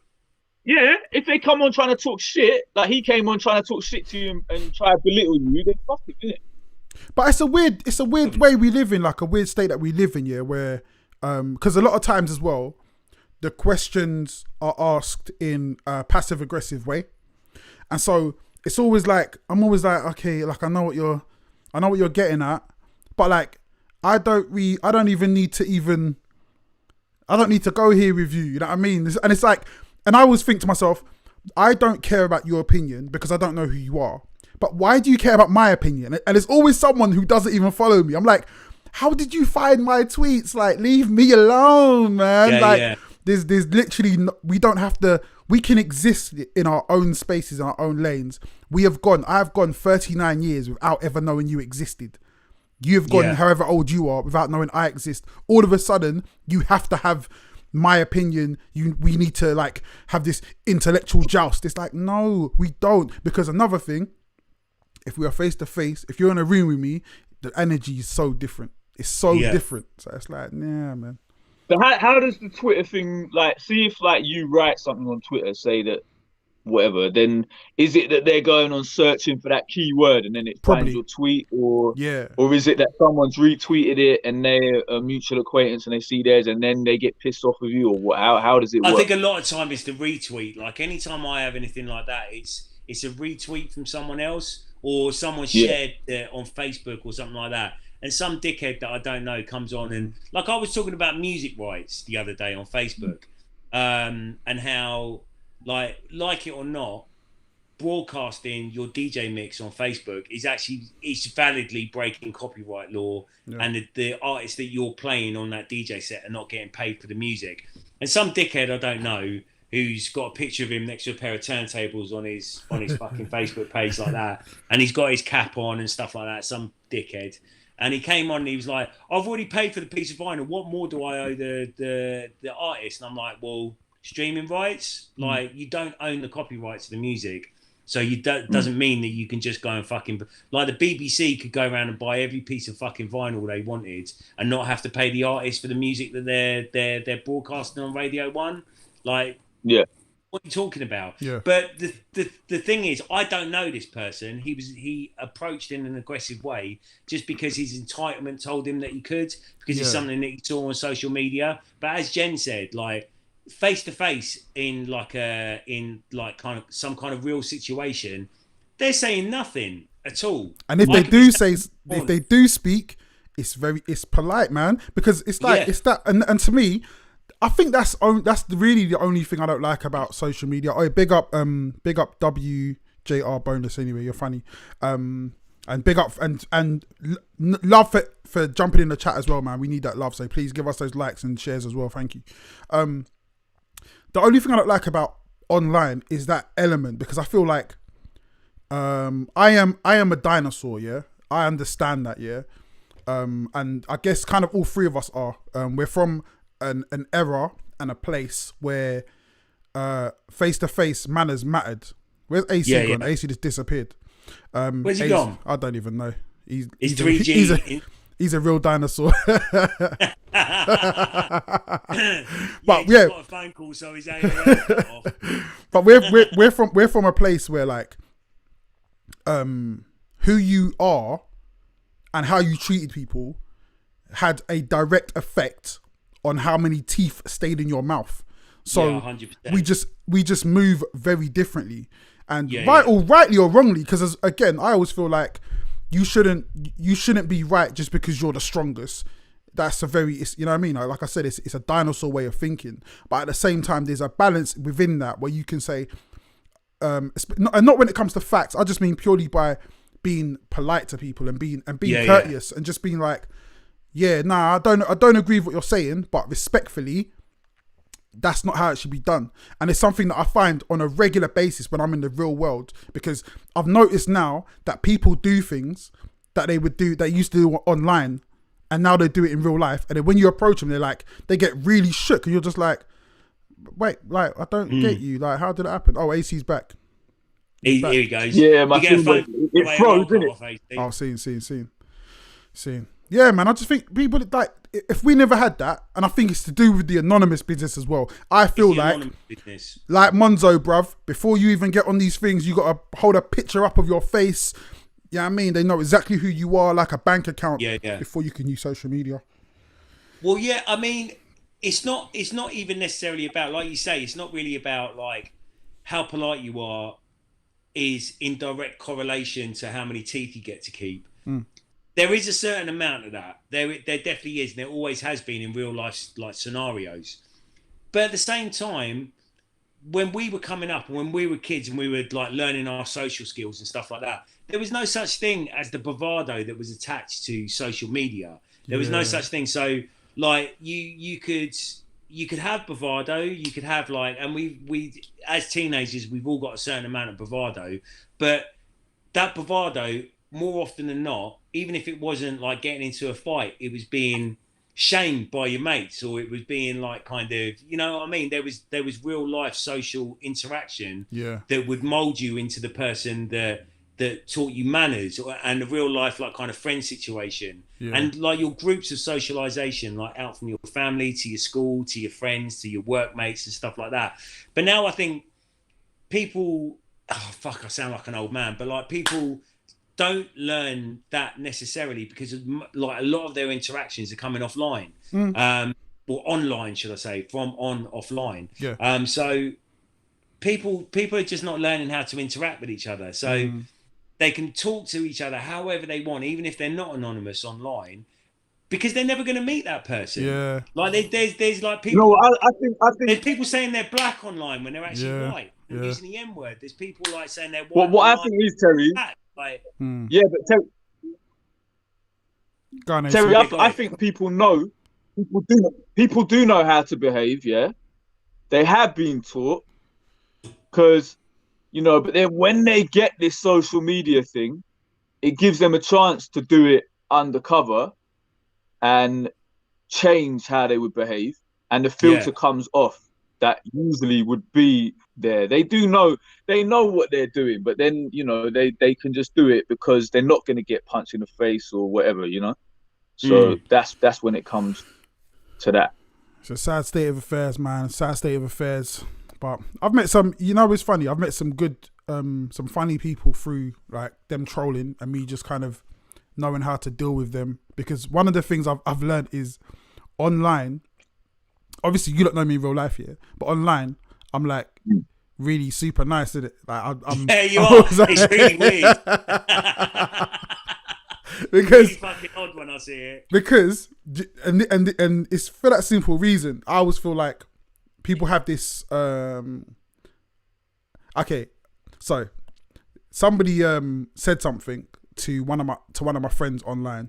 Yeah, if they come on trying to talk shit, like he came on trying to talk shit to you and try to belittle you, then fuck it, innit? But it's a weird way we live in, like a weird state that we live in, where because a lot of times as well, the questions are asked in a passive aggressive way, and so it's always like I'm always like, okay, like I know what you're getting at, but like I don't even need to go here with you. You know what I mean? And it's like, and I always think to myself, I don't care about your opinion because I don't know who you are. But why do you care about my opinion? And there's always someone who doesn't even follow me. I'm like, how did you find my tweets? Like, leave me alone, man. There's literally, we don't have to, we can exist in our own spaces, in our own lanes. I've gone 39 years without ever knowing you existed. You've gone however old you are without knowing I exist. All of a sudden, you have to have my opinion. We need to like have this intellectual joust. It's like, no, we don't. Because another thing, if we are face to face, if you're in a room with me, the energy is so different. It's so different. So it's like, yeah, man. So how does the Twitter thing, like, see if like you write something on Twitter, say that whatever, then is it that they're going on searching for that keyword and then it finds your tweet, or is it that someone's retweeted it and they're a mutual acquaintance and they see theirs and then they get pissed off with you, or what? How does it work? I think a lot of time it's the retweet. Like anytime I have anything like that, it's a retweet from someone else, or someone shared it on Facebook or something like that. And some dickhead that I don't know comes on and, like, I was talking about music rights the other day on Facebook, and how, like it or not, broadcasting your DJ mix on Facebook it's validly breaking copyright law, and the artists that you're playing on that DJ set are not getting paid for the music. And some dickhead I don't know who's got a picture of him next to a pair of turntables on his fucking Facebook page like that, and he's got his cap on and stuff like that. Some dickhead. And he came on and he was like, I've already paid for the piece of vinyl. What more do I owe the artist? And I'm like, well, streaming rights? Like, you don't own the copyrights to the music. So doesn't mean that you can just go and fucking... Like, the BBC could go around and buy every piece of fucking vinyl they wanted and not have to pay the artist for the music that they're broadcasting on Radio 1. Like... Yeah. What are you talking about? Yeah. But the thing is, I don't know this person. He approached in an aggressive way just because his entitlement told him that he could, because it's something that he saw on social media. But as Jen said, like face to face in kind of some kind of real situation, they're saying nothing at all. And if they do speak, it's polite, man, because it's like it's that, and to me, I think that's really the only thing I don't like about social media. Oh, big up WJR bonus anyway. You're funny, and big up and love for jumping in the chat as well, man. We need that love, so please give us those likes and shares as well. Thank you. The only thing I don't like about online is that element, because I feel like I am a dinosaur. Yeah, I understand that. Yeah, and I guess kind of all three of us are. We're from an era and a place where face-to-face manners mattered. Where's AC gone? AC just disappeared. Where's he gone? I don't even know. He's 3G. He's a real dinosaur. But yeah, got a phone call, so he's off. But we're from a place where like who you are and how you treated people had a direct effect on how many teeth stayed in your mouth. So 100%. we just move very differently, and rightly or wrongly, because again, I always feel like you shouldn't be right just because you're the strongest. That's you know what I mean? Like I said, it's a dinosaur way of thinking, but at the same time, there's a balance within that where you can say, and not when it comes to facts. I just mean purely by being polite to people and being courteous and just being like, yeah, nah, I don't agree with what you're saying, but respectfully, that's not how it should be done. And it's something that I find on a regular basis when I'm in the real world, because I've noticed now that people do things that they used to do online, and now they do it in real life. And then when you approach them, they get really shook, and you're just like, wait, like, I don't get you. Like, how did it happen? Oh, AC's back. Here he goes. Yeah, my phone it froze, didn't it? Oh, seen. Yeah, man, I just think people, like, if we never had that, and I think it's to do with the anonymous business as well. I feel like Monzo, bruv, before you even get on these things, you got to hold a picture up of your face. Yeah, you know what I mean, they know exactly who you are, like a bank account, before you can use social media. Well, yeah, I mean, it's not even necessarily about, like you say, it's not really about like how polite you are is in direct correlation to how many teeth you get to keep. There is a certain amount of that. There definitely is, and there always has been in real life like scenarios. But at the same time, when we were coming up and when we were kids and we were like learning our social skills and stuff like that, there was no such thing as the bravado that was attached to social media. There was no such thing. So like you could have bravado, you could have like, and we as teenagers, we've all got a certain amount of bravado, but that bravado, more often than not, even if it wasn't like getting into a fight, it was being shamed by your mates, or it was being like kind of, you know what I mean? There was real life social interaction that would mold you into the person that taught you manners, and a real life like kind of friend situation. And like your groups of socialization, like out from your family to your school, to your friends, to your workmates and stuff like that. But now I think people, I sound like an old man, but like people don't learn that necessarily because of, like, a lot of their interactions are coming offline, or online, should I say, from offline. So people are just not learning how to interact with each other. So they can talk to each other however they want, even if they're not anonymous online, because they're never going to meet that person. Like there's like people. No, I think there's people saying they're black online when they're actually white. using the N word. There's people like saying they're white. Well, what I think is, Terry, like, yeah, but Terry, I think people know, people do know how to behave. Yeah, they have been taught, because, you know, but then when they get this social media thing, it gives them a chance to do it undercover and change how they would behave, and the filter comes off that usually would be there. They know what they're doing, but then, you know, they can just do it because they're not going to get punched in the face or whatever, you know. So that's when it comes to that. It's a sad state of affairs, man. Sad state of affairs. But I've met some, you know, it's funny. I've met some good, some funny people through like them trolling and me just kind of knowing how to deal with them. Because one of the things I've learned is online, obviously you don't know me in real life here, but online I'm like really super nice, isn't it? Like I'm yeah, you are. It's really weird. Because it's fucking odd when I see it. Because and it's for that simple reason. I always feel like people have this. Okay, so somebody said something to one of my friends online,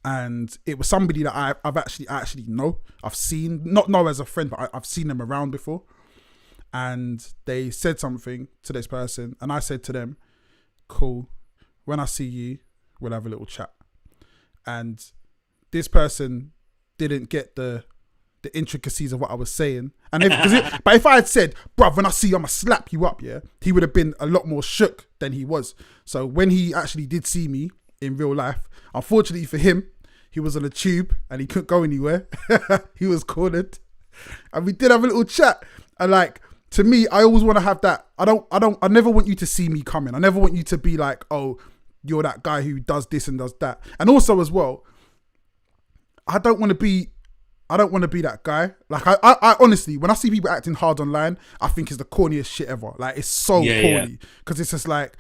and it was somebody that I've actually know. I've seen, not know as a friend, but I've seen them around before. And they said something to this person, and I said to them, "Cool, when I see you, we'll have a little chat." And this person didn't get the intricacies of what I was saying. And but if I had said, "Bruv, when I see you, I'ma slap you up," yeah, he would have been a lot more shook than he was. So when he actually did see me in real life, unfortunately for him, he was on a tube and he couldn't go anywhere. He was cornered, and we did have a little chat. And like, to me, I always want to have that. I never want you to see me coming. I never want you to be like, "Oh, you're that guy who does this and does that." And also as well, I don't want to be that guy. Like I honestly, when I see people acting hard online, I think it's the corniest shit ever. Like, it's so corny, because it's just like,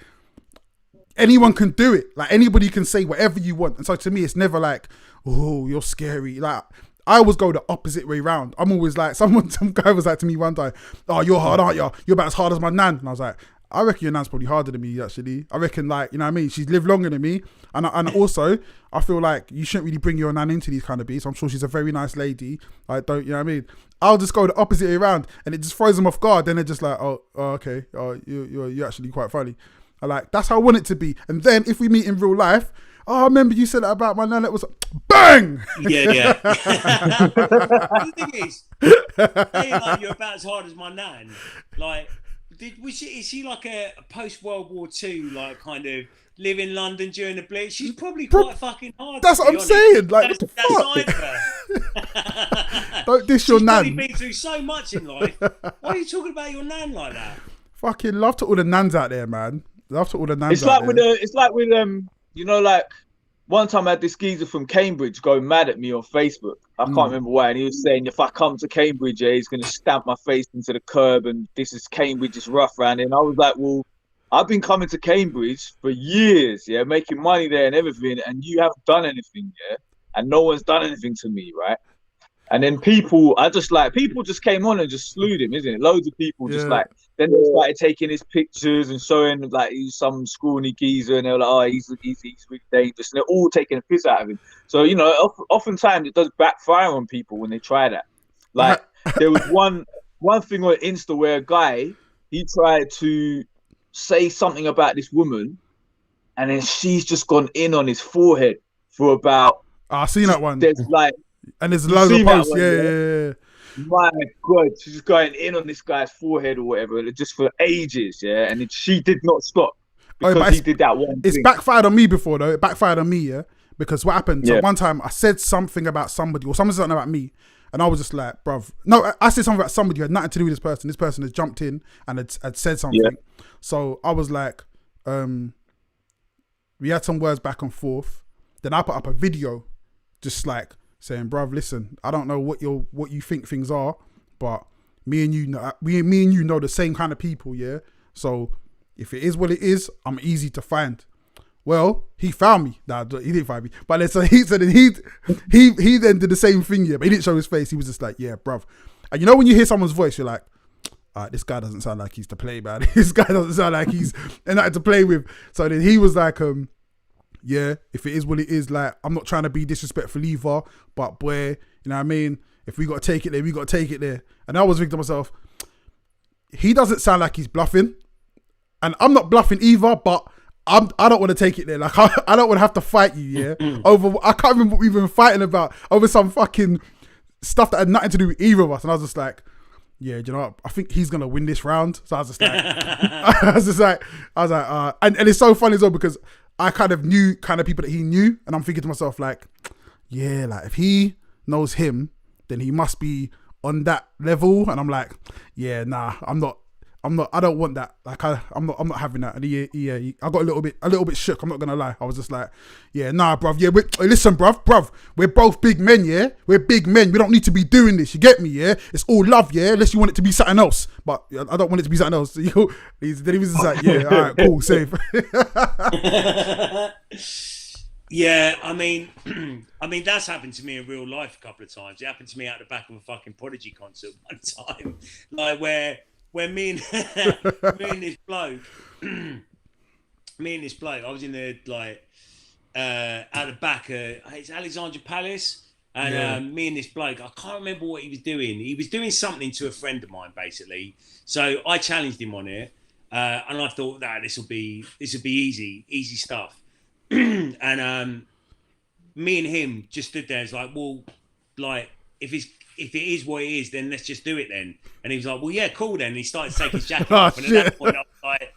anyone can do it. Like, anybody can say whatever you want. And so to me, it's never like, "Oh, you're scary." Like, I always go the opposite way round. I'm always like, some guy was like to me one time, "Oh, you're hard, aren't you? You're about as hard as my nan." And I was like, "I reckon your nan's probably harder than me, actually. I reckon, like, you know what I mean? She's lived longer than me." And also, I feel like you shouldn't really bring your nan into these kind of beats. I'm sure she's a very nice lady. Like, don't, you know what I mean? I'll just go the opposite way around, and it just throws them off guard. Then they're just like, oh okay. Oh, you're actually quite funny. I like, that's how I want it to be. And then if we meet in real life, "Oh, I remember you said that about my nan. It was bang." Yeah. The thing is, saying like you're about as hard as my nan, like, is she like a post World War II, like, kind of live in London during the Blitz? She's probably quite fucking hard. That's what I'm saying. Like, what the fuck? Don't diss your nan. She's probably been through so much in life. Why are you talking about your nan like that? Fucking love to all the nans out there, man. Love to all the nans. It's like with you know, like, one time I had this geezer from Cambridge go mad at me on Facebook. I can't remember why, and he was saying, "If I come to Cambridge, yeah, he's going to stamp my face into the curb, and this is Cambridge, it's rough around here." And I was like, "Well, I've been coming to Cambridge for years, yeah, making money there and everything, and you haven't done anything, yeah, and no one's done anything to me, right?" And then people just came on and just slewed him, isn't it? Loads of people just like, then they started taking his pictures and showing like he's some scrawny geezer, and they were like, "Oh, he's really dangerous," and they're all taking a piss out of him. So, you know, oftentimes it does backfire on people when they try that. Like, there was one thing on Insta where a guy, he tried to say something about this woman, and then she's just gone in on his forehead for about. I've seen that one. There's like. And there's loads of posts, yeah. My God, she's just going in on this guy's forehead or whatever, just for ages, yeah. And she did not stop because he did that one thing. It's backfired on me before, though. It backfired on me, yeah. Because what happened? So one time I said something about somebody, or someone said something about me, and I was just like, "Bruv." No, I said something about somebody who had nothing to do with this person. This person had jumped in and had said something. Yeah. So I was like, we had some words back and forth. Then I put up a video, just like, saying, "Bruv, listen, I don't know what you think things are, but me and you know the same kind of people, yeah. So if it is what it is, I'm easy to find." Well, he found me. Nah, he didn't find me. But he then did the same thing, yeah. But he didn't show his face. He was just like, "Yeah, bruv." And you know when you hear someone's voice, you're like, this guy doesn't sound like he's to play, man. This guy doesn't sound like he's nothing to play with. So then he was like, yeah, if it is what it is, like, I'm not trying to be disrespectful either, but boy, you know what I mean? If we got to take it there, we got to take it there. And I was thinking to myself, he doesn't sound like he's bluffing. And I'm not bluffing either, but I don't want to take it there. Like, I don't want to have to fight you, yeah? Over, I can't remember what we've been fighting about, over some fucking stuff that had nothing to do with either of us. And I was just like, yeah, do you know what? I think he's gonna win this round. So I was just like, and it's so funny as well because I kind of knew kind of people that he knew, and I'm thinking to myself like, yeah, like if he knows him, then he must be on that level. And I'm like, yeah, nah, I don't want that. Like I'm not having that. And I got a little bit shook. I'm not gonna lie. I was just like, yeah, nah, bruv. Yeah, listen, bruv. We're both big men, yeah. We're big men. We don't need to be doing this. You get me, yeah? It's all love, yeah. Unless you want it to be something else. But I don't want it to be something else. So, then he was just like, yeah, all right, cool, safe. Yeah, I mean, that's happened to me in real life a couple of times. It happened to me out the back of a fucking Prodigy concert one time, like where me and this bloke, I was in the like at the back of it's Alexandra Palace, and me and this bloke, I can't remember what he was doing. He was doing something to a friend of mine, basically. So I challenged him on it, and I thought that this will be easy stuff. And me and him just stood there. It's like, well, like if it is what it is, then let's just do it then. And he was like, well, yeah, cool then. And he started to take his jacket off. And at that point, I was like,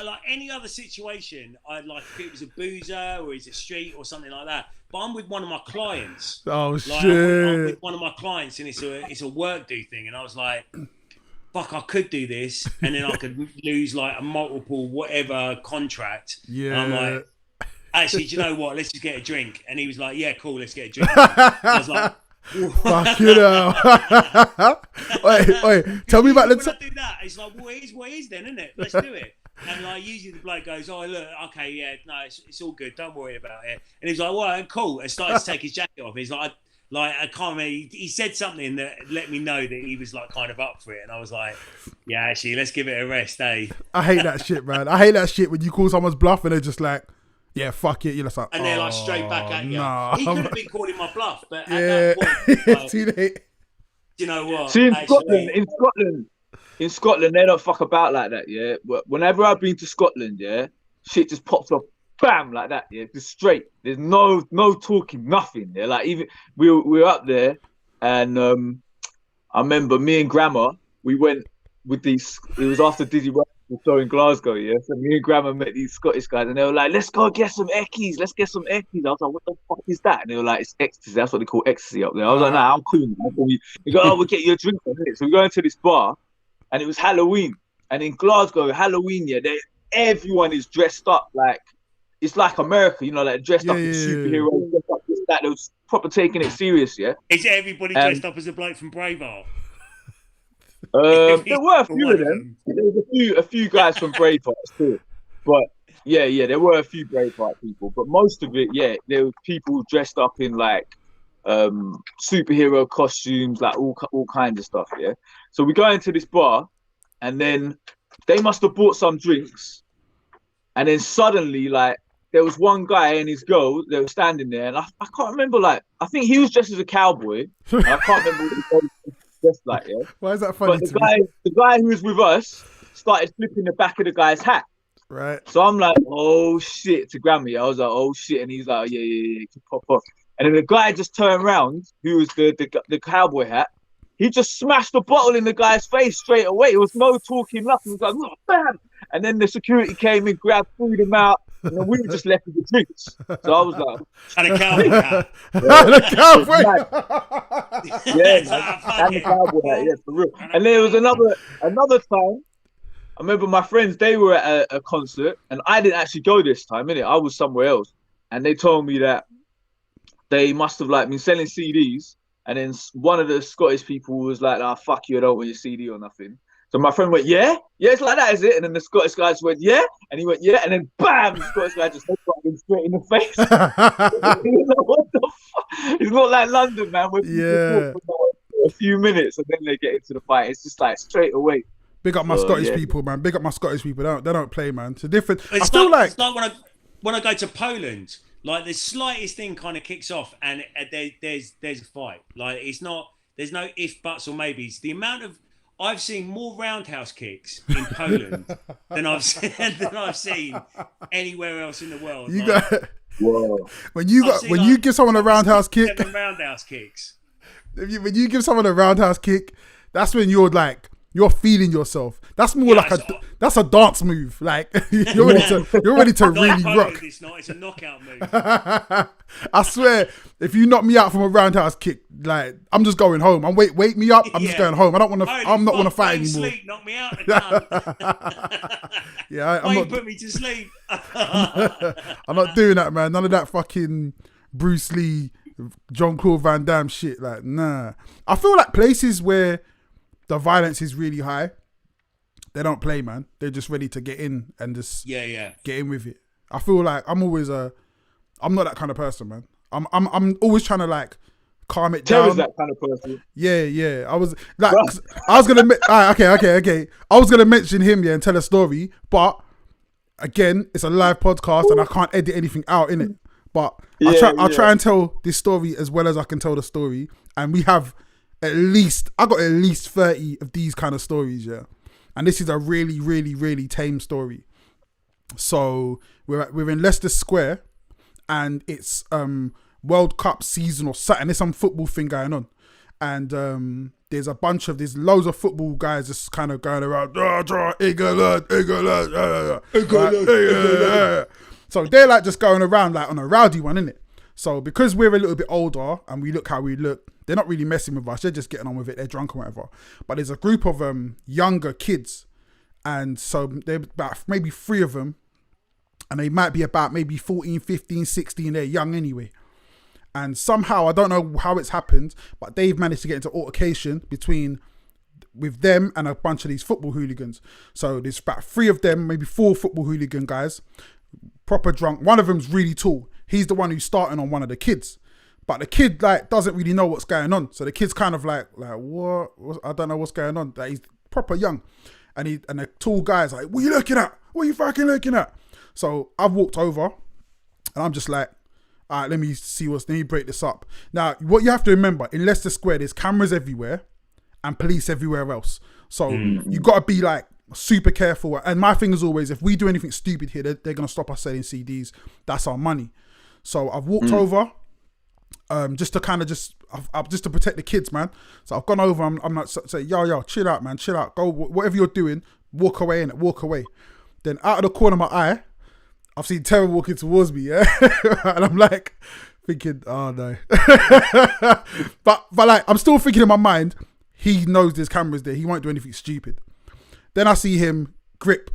like any other situation, I'd like if it was a boozer or it's a street or something like that. But I'm with one of my clients. Oh, like, shit. I'm with one of my clients, and it's a work do thing. And I was like, fuck, I could do this, and then I could lose like a multiple whatever contract. Yeah. And I'm like, actually, do you know what? Let's just get a drink. And he was like, yeah, cool, let's get a drink. I was like, fuck you know. wait, tell me about the time. Do that. It's like, well, it is what it is then, isn't it? Let's do it. And like, usually the bloke goes, oh, look, okay, yeah, no, it's all good. Don't worry about it. And he's like, well, cool. And started to take his jacket off. He's like, I can't remember. He said something that let me know that he was like kind of up for it, and I was like, "Yeah, actually, let's give it a rest, eh?" I hate that shit, man. I hate that shit when you call someone's bluff and they're just like, "Yeah, fuck it." You're just like, and they're like straight back at you. Nah. He could have been calling my bluff, but at that point, like, too late. You know what? See, in Scotland, they don't fuck about like that. Yeah, whenever I've been to Scotland, yeah, shit just pops up. Bam, like that, yeah, just straight. There's no talking, nothing. Yeah, like even we were up there, and I remember me and Grandma, we went with these. It was after Dizzy Rock show in Glasgow, yeah. So me and Grandma met these Scottish guys, and they were like, "Let's go get some eckies. Let's get some eckies." I was like, "What the fuck is that?" And they were like, "It's ecstasy. That's what they call ecstasy up there." I was like, "Nah, I'm cool." We go, "Oh, we'll get you a drink on it." So we go into this bar, and it was Halloween. And in Glasgow, Halloween, yeah, everyone is dressed up like. It's like America, you know, like dressed up as superheroes, dressed up as that. They was proper taking it serious, yeah. Is everybody dressed up as a bloke from Braveheart? There were a few of them. There was a few guys from Braveheart too, but yeah, there were a few Braveheart people. But most of it, yeah, there were people dressed up in like superhero costumes, like all kinds of stuff, yeah. So we go into this bar, and then they must have bought some drinks, and then suddenly, like. There was one guy and his girl, they were standing there, and I can't remember, like, I think he was dressed as a cowboy. I can't remember what he was dressed like, yeah. Why is that funny? But the guy who was with us started flipping the back of the guy's hat. Right. So I'm like, oh shit, to Grammy. I was like, oh shit. And he's like, yeah, pop up. And then the guy just turned around, who was the cowboy hat. He just smashed the bottle in the guy's face straight away. It was no talking, nothing. It was like, oh, bam. And then the security came in, grabbed, threw him out. And then we were just left with the drinks. So I was like... And a cowboy hat. And a cowboy hat. Yeah, and the cowboy hat, yeah, for real. And there was another time, I remember my friends, they were at a concert, and I didn't actually go this time, innit? I was somewhere else. And they told me that they must have like been selling CDs, and then one of the Scottish people was like, fuck you, I don't want your CD or nothing. So my friend went, yeah, it's like that, is it? And then the Scottish guy just went, yeah, and he went, yeah, and then bam, the Scottish guy just headbutted him straight in the face. Like, what the fuck? It's not like London, man. Where a few minutes and then they get into the fight. It's just like straight away. Big up my Scottish people, man. Big up my Scottish people. They don't play, man. It's a different. It's I feel like it's like when I go to Poland, like the slightest thing kind of kicks off, and there's a fight. Like there's no if, buts, or maybes. The amount of I've seen more roundhouse kicks in Poland than I've seen anywhere else in the world. You like, got Whoa. when you give someone a roundhouse kick. 7 roundhouse kicks. When you give someone a roundhouse kick, that's when you're feeling yourself. That's more like that's a dance move. Like you're ready to really rock. It's not. It's a knockout move. I swear, if you knock me out from a roundhouse kick, like I'm just going home. Wake me up. I'm just going home. I don't want to. I'm not want to fight anymore. Sleep, knock me out. Yeah, I'm not. Put me to sleep. I'm not doing that, man. None of that fucking Bruce Lee, Jean-Claude Van Damme shit. Like, nah. I feel like places where the violence is really high, they don't play, man. They're just ready to get in and just get in with it. I feel like I'm not that kind of person, man. I'm always trying to like calm it down. Terry's that kind of person. Yeah. I was gonna okay. I was gonna mention him, and tell a story, but again, it's a live podcast and I can't edit anything out in it. But I'll try and tell this story as well as I can tell the story. And we have I got at least 30 of these kind of stories, yeah. And this is a really, really, really tame story. So we're in Leicester Square, and it's World Cup season or something. There's some football thing going on, and there's loads of football guys just kind of going around. England. So they're like just going around like on a rowdy one, innit? So because we're a little bit older and we look how we look, they're not really messing with us. They're just getting on with it. They're drunk or whatever. But there's a group of younger kids, and so they're about maybe 3 of them, and they might be about maybe 14, 15, 16. They're young anyway. And somehow, I don't know how it's happened, but they've managed to get into altercation with them and a bunch of these football hooligans. So there's about 3 of them, maybe 4 football hooligan guys, proper drunk. One of them's really tall. He's the one who's starting on one of the kids. But the kid like doesn't really know what's going on. So the kid's kind of like what? I don't know what's going on. Like, he's proper young. And the tall guy's like, what are you looking at? What are you fucking looking at? So I've walked over and I'm just like, all right, let me break this up. Now, what you have to remember, in Leicester Square, there's cameras everywhere and police everywhere else. So you got to be like super careful. And my thing is always, if we do anything stupid here, they're going to stop us selling CDs. That's our money. So I've walked over just to kind of just to protect the kids, man. So I've gone over, I'm like, say, yo, chill out, man, chill out. Go, whatever you're doing, walk away, innit, walk away. Then out of the corner of my eye, I've seen Terry walking towards me, yeah? And I'm like, thinking, oh no. but like, I'm still thinking in my mind, he knows there's cameras there, he won't do anything stupid. Then I see him grip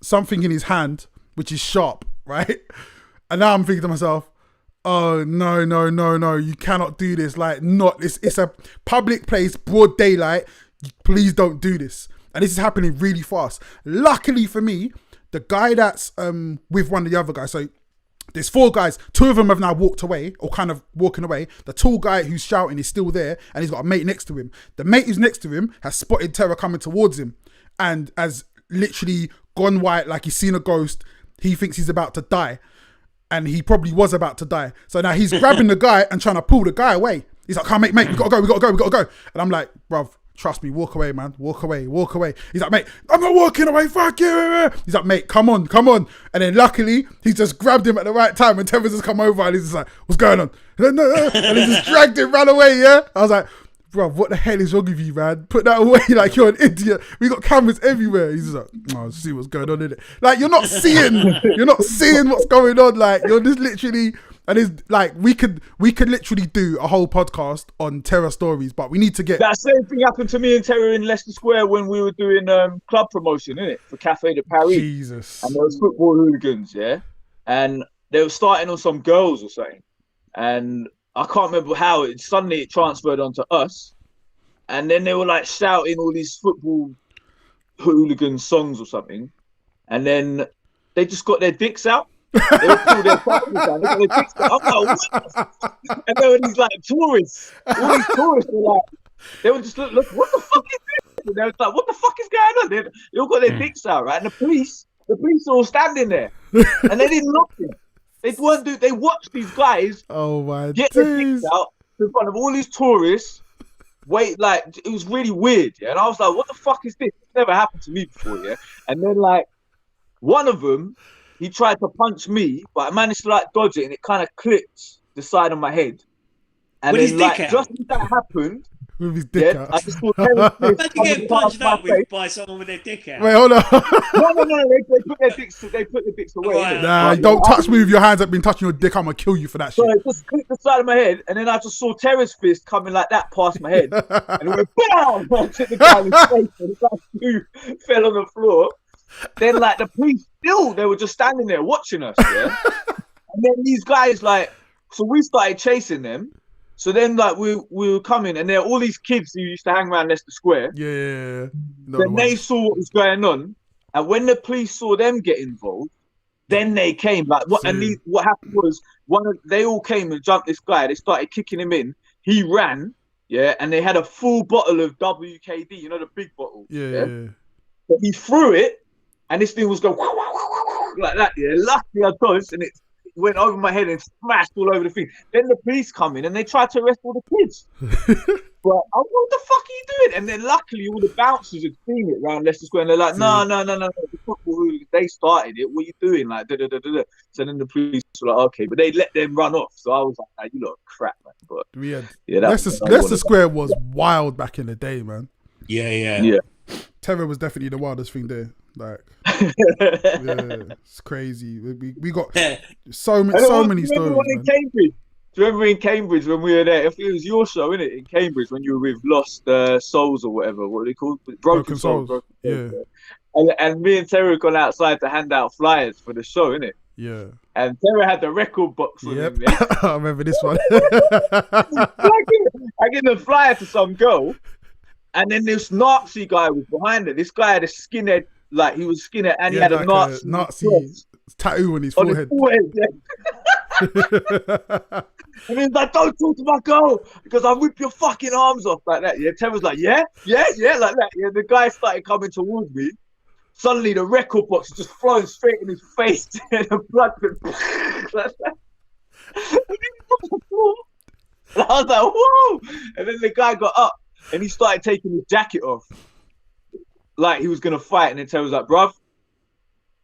something in his hand, which is sharp, right? And now I'm thinking to myself, oh, no, you cannot do this. Like, it's a public place, broad daylight. Please don't do this. And this is happening really fast. Luckily for me, the guy that's with one of the other guys, so there's 4 guys, 2 of them have now walked away or kind of walking away. The tall guy who's shouting is still there and he's got a mate next to him. The mate who's next to him has spotted Terror coming towards him and has literally gone white like he's seen a ghost. He thinks he's about to die. And he probably was about to die. So now he's grabbing the guy and trying to pull the guy away. He's like, come on, mate, we gotta go. And I'm like, bruv, trust me, walk away, man. Walk away. He's like, mate, I'm not walking away, fuck you. He's like, mate, come on. And then luckily, he just grabbed him at the right time and Tevez has come over and he's just like, what's going on? And he just dragged him, ran away, yeah? I was like, bruv, what the hell is wrong with you, man? Put that away like you're an idiot. We got cameras everywhere. He's just like, oh, see what's going on in it. Like, you're not seeing what's going on. Like, you're just literally, and it's like, we could literally do a whole podcast on terror stories, but we need to get... That same thing happened to me and Terror in Leicester Square when we were doing club promotion, innit? For Café de Paris. Jesus. And there was football hooligans, yeah? And they were starting on some girls or something. And I can't remember how it transferred onto us, and then they were like shouting all these football hooligan songs or something, and then they just got their dicks out They would pull their taxis down. They got their dicks out. I'm like, what the fuck? And there were these like tourists. All these tourists were like, they would just look, what the fuck is this? And they was like, what the fuck is going on? They all got their dicks out, right? And the police are all standing there. And they didn't look them. They watched these guys get their dicks out in front of all these tourists. Wait, like, it was really weird, yeah. And I was like, what the fuck is this? It's never happened to me before, yeah. And then like one of them, he tried to punch me, but I managed to like dodge it, and it kind of clipped the side of my head. And with then his like dick out. just as that happened, With his dick out. I just saw Terence Fist Imagine coming getting past punched my out face. by someone with their dick out. Wait, hold on. No, they put their dicks away. Right. innit? Nah, Right, don't yeah. touch me with your hands. I've been touching your dick. I'm gonna kill you for that So shit. it just clipped the side of my head, and then I just saw Terence Fist coming like that past my head, and it went BAM! I hit the guy in his face, and the guy fell on the floor. Then like the police they were just standing there watching us, yeah. And then these guys like, so we started chasing them. So then like we were coming, and there are all these kids who used to hang around Leicester Square. Yeah. No, Then they saw what was going on, and when the police saw them get involved, then they came. Like what? And what happened was they all came and jumped this guy. They started kicking him in. He ran, yeah, and they had a full bottle of WKD, you know, the big bottle. Yeah. But he threw it, and this thing was going like that. Yeah, luckily I dodged, and it went over my head and smashed all over the thing. Then the police come in and they tried to arrest all the kids. But what the fuck are you doing? And then luckily all the bouncers had seen it around Leicester Square, and they're like, no, the football hooligans, they started it. What are you doing? Like, da da da da. So then the police were like, okay, but they let them run off. So I was like, you lot are crap, man. But Leicester Square was wild back in the day, man. Yeah. Terror was definitely the wildest thing there. Like, yeah, it's crazy. We got so many stories. In Cambridge? Do you remember in Cambridge when we were there? If it was your show, innit? In Cambridge when you were with Lost Souls or whatever, what are they called? Broken Souls. Yeah. And me and Terry gone outside to hand out flyers for the show, innit? Yeah. And Terry had the record box on him. Yeah? I remember this one. I give the flyer to some girl, and then this Nazi guy was behind it. This guy had a skinhead, like he was skinhead, and he had like a Nazi tattoo on his forehead. And he's like, don't talk to my girl because I'll rip your fucking arms off like that. Yeah, Terry was like, yeah, like that. Yeah, the guy started coming towards me. Suddenly the record box is just flowing straight in his face and the blood went like that. And I was like, whoa! And then the guy got up and he started taking his jacket off. Like he was gonna fight, and then Terry was like, bruv,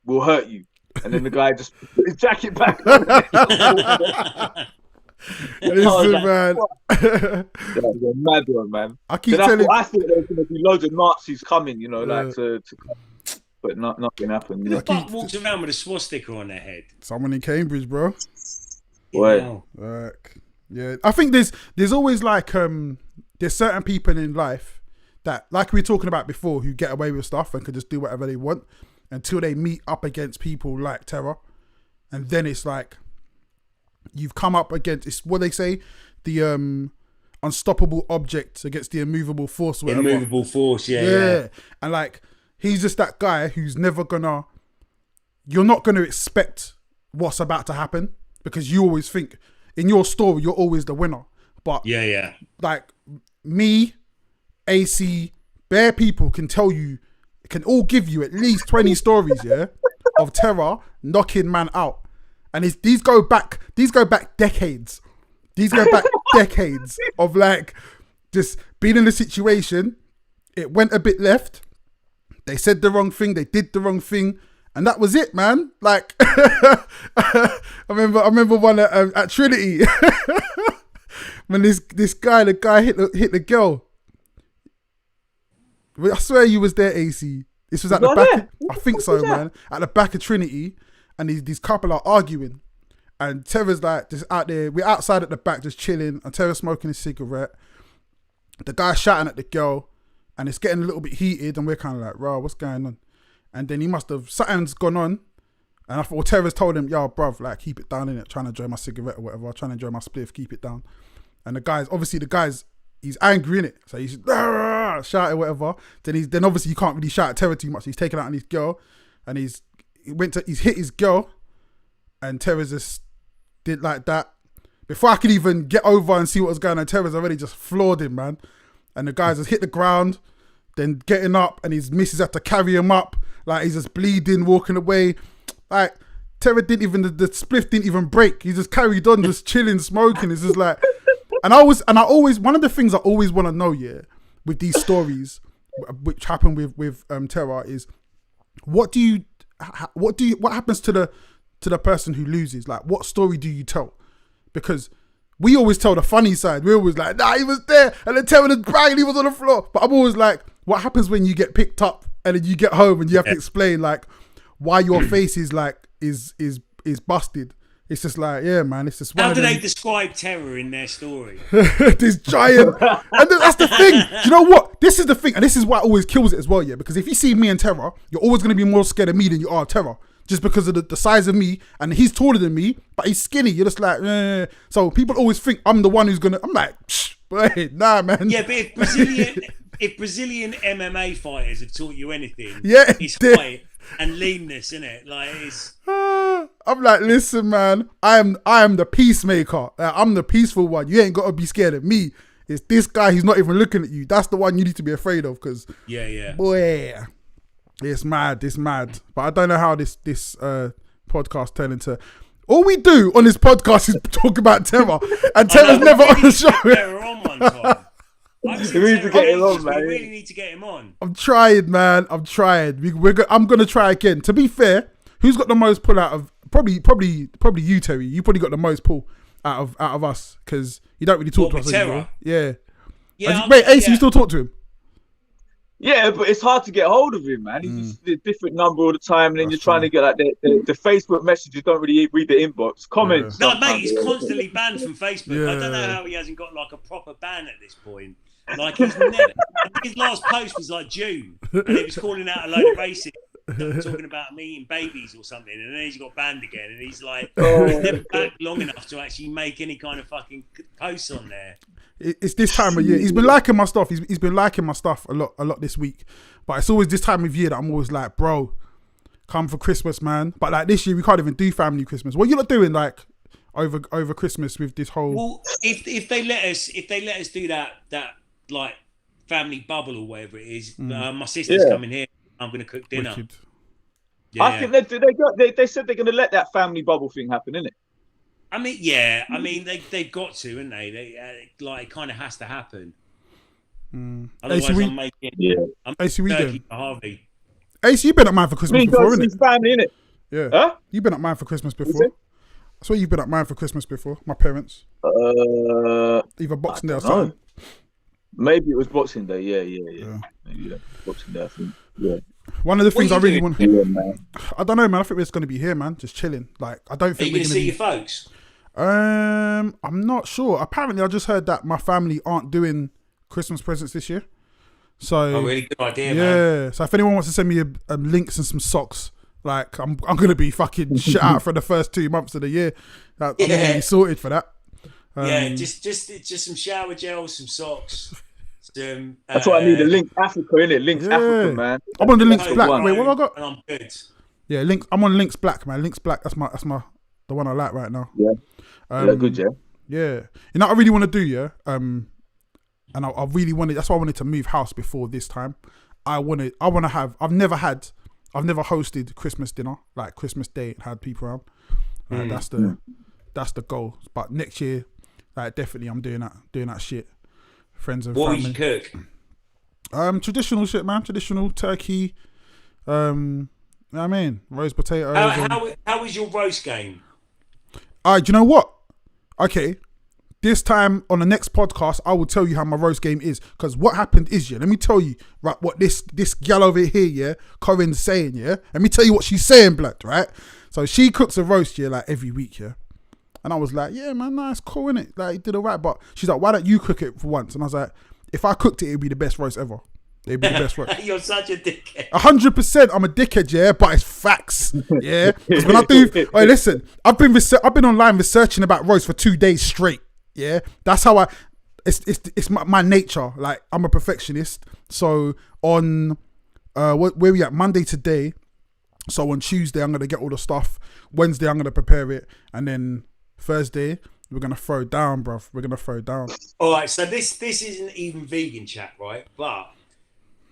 we'll hurt you. And then the guy just put his jacket back on. Listen, man. Yeah, mad one, man. I keep telling. I thought there was gonna be loads of Nazis coming, you know, like to come. But nothing happened. Who the fuck walks around with a swastika on their head? Someone in Cambridge, bro. What? Yeah, I think there's always like there's certain people in life that, like we were talking about before, who get away with stuff and can just do whatever they want until they meet up against people like Terror, and then it's like you've come up against, it's what they say, the unstoppable object against the immovable force. Whatever. Immovable force, yeah. And like he's just that guy who's never you're not gonna expect what's about to happen because you always think in your story you're always the winner. But like me, AC, bare people can tell you, can all give you at least 20 stories, of Terror knocking man out. And these go back decades. These go back decades of like just being in a situation. It went a bit left. They said the wrong thing. They did the wrong thing. And that was it, man. Like, I remember one at Trinity when the guy hit the girl. I swear you was there, AC. This was at the back. I think so, man. At the back of Trinity, and these couple are arguing, and Terror's like just out there. We're outside at the back, just chilling, and Terror's smoking a cigarette. The guy's shouting at the girl, and it's getting a little bit heated, and we're kind of like, "Raw, what's going on?" And then he must have, something's gone on, and I thought, well, Terror's told him, "Yo, bruv, like keep it down, innit? Trying to enjoy my cigarette or whatever, trying to enjoy my spliff, keep it down." And the guy's he's angry, innit? So he's shouting whatever. Then obviously you can't really shout at Terror too much. He's taken out on his girl, and he's hit his girl, and Terrors just did like that. Before I could even get over and see what was going on, Terrors already just floored him, man. And the guys just hit the ground, then getting up, and his missus had to carry him up. Like, he's just bleeding, walking away. Like, Terror didn't even, the spliff didn't even break. He just carried on, just chilling, smoking. It's just like, and I always, one of the things I always want to know, yeah, with these stories, which happen with Terror, is what happens to the person who loses? Like, what story do you tell? Because we always tell the funny side. We're always like, nah, he was there, and then Terror was bragging he was on the floor. But I'm always like, what happens when you get picked up and then you get home and you have to explain like why your face is like is busted? It's just like, yeah, man, it's just one. How do they describe Terror in their story? This giant, and that's the thing. Do you know what? This is the thing, and this is what always kills it as well, yeah. Because if you see me and Terror, you're always going to be more scared of me than you are of Terror, just because of the size of me, and he's taller than me, but he's skinny. You're just like, eh. So people always think I'm the one who's gonna. I'm like, boy, nah, man. Yeah, but if Brazilian MMA fighters have taught you anything, yeah, it's height and leanness, isn't it? Like, it's. I'm like, listen, man, I am the peacemaker. I'm the peaceful one. You ain't got to be scared of me. It's this guy who's not even looking at you. That's the one you need to be afraid of, because boy, it's mad. But I don't know how this podcast turned into. All we do on this podcast is talk about Terror, and Terror's never on the show. Terror on one time. We need to get him on, man. We really need to get him on. I'm trying, man. I'm trying. I'm gonna try again. To be fair, who's got the most pull out of? Probably you, Terry. You probably got the most pull out of us, because you don't really talk to us anymore. Yeah. Wait, Ace, you still talk to him? Yeah, but it's hard to get hold of him, man. He's just a different number all the time, and then you're trying to get like the Facebook messages. Don't really read the inbox comments. No, mate, he's constantly banned from Facebook. Yeah. I don't know how he hasn't got like a proper ban at this point. Like, he's never. His last post was like June, and he was calling out a load of racists, talking about me eating babies or something, and then he's got banned again, and he's like, he's never back long enough to actually make any kind of fucking posts on there. It's this time of year. He's been liking my stuff. He's been liking my stuff a lot this week. But it's always this time of year that I'm always like, bro, come for Christmas, man. But like this year, we can't even do family Christmas. What are you lot doing like over Christmas with this whole? Well, if they let us do that like family bubble or whatever it is, my sister's coming here. I'm gonna cook dinner. Wicked. Yeah. I think they said they're gonna let that family bubble thing happen, innit? I mean, yeah. I mean, they've got to, haven't they? Like, it kind of has to happen. Otherwise, I'm making. Yeah. I'm AC, we doing? Harvey. AC, you've been at mine for Christmas before, innit? His family, innit? Yeah. Huh? You've been at mine for Christmas before. I swear you've been at mine for Christmas before. My parents. Either Boxing Day or something. Maybe it was Boxing Day. Yeah. Maybe Boxing Day, I think. Yeah. One of the things I really want. I don't know, man. I think we're just gonna be here, man, just chilling. Like, I don't think we're gonna see your folks. I'm not sure. Apparently, I just heard that my family aren't doing Christmas presents this year. So, really good idea, man. Yeah. So if anyone wants to send me links and some socks, like I'm gonna be fucking shut out for the first 2 months of the year. I'm gonna be sorted for that. Just some shower gels, some socks. That's what I need. The Links Africa, innit? Links Africa, man. I'm on the Links Black. Wait, what have I got? And I'm good. Yeah, Links. I'm on Links Black, man. Links Black. That's the one I like right now. Yeah. Good, yeah. Yeah. You know what I really want to do, yeah? And I really wanted. That's why I wanted to move house before this time. I've never hosted Christmas dinner, like Christmas Day, and had people around. That's the goal. But next year, like, definitely, I'm doing that shit. Friends and family. What would you cook? Traditional shit, man. Traditional turkey. You know what I mean, roast potatoes. How was your roast game? Do you know what? Okay, this time on the next podcast, I will tell you how my roast game is. Because what happened is, yeah, let me tell you, right, what this gal over here, yeah, Corinne's saying, yeah. Let me tell you what she's saying, blood, right? So she cooks a roast, yeah, like every week, yeah. And I was like, yeah, man, that's cool, innit? Like, you did all right. But she's like, why don't you cook it for once? And I was like, if I cooked it, it'd be the best roast ever. It'd be the best roast. You're such a dickhead. 100%, I'm a dickhead, yeah, but it's facts, yeah. Because when I do, hey, listen, I've been online researching about roast for 2 days straight, yeah. That's how it's my nature. Like, I'm a perfectionist. So on, where we at? Monday today, So on Tuesday, I'm going to get all the stuff. Wednesday, I'm going to prepare it. And then Thursday, we're going to throw down, bruv. We're going to throw down. All right, so this isn't even vegan chat, right? But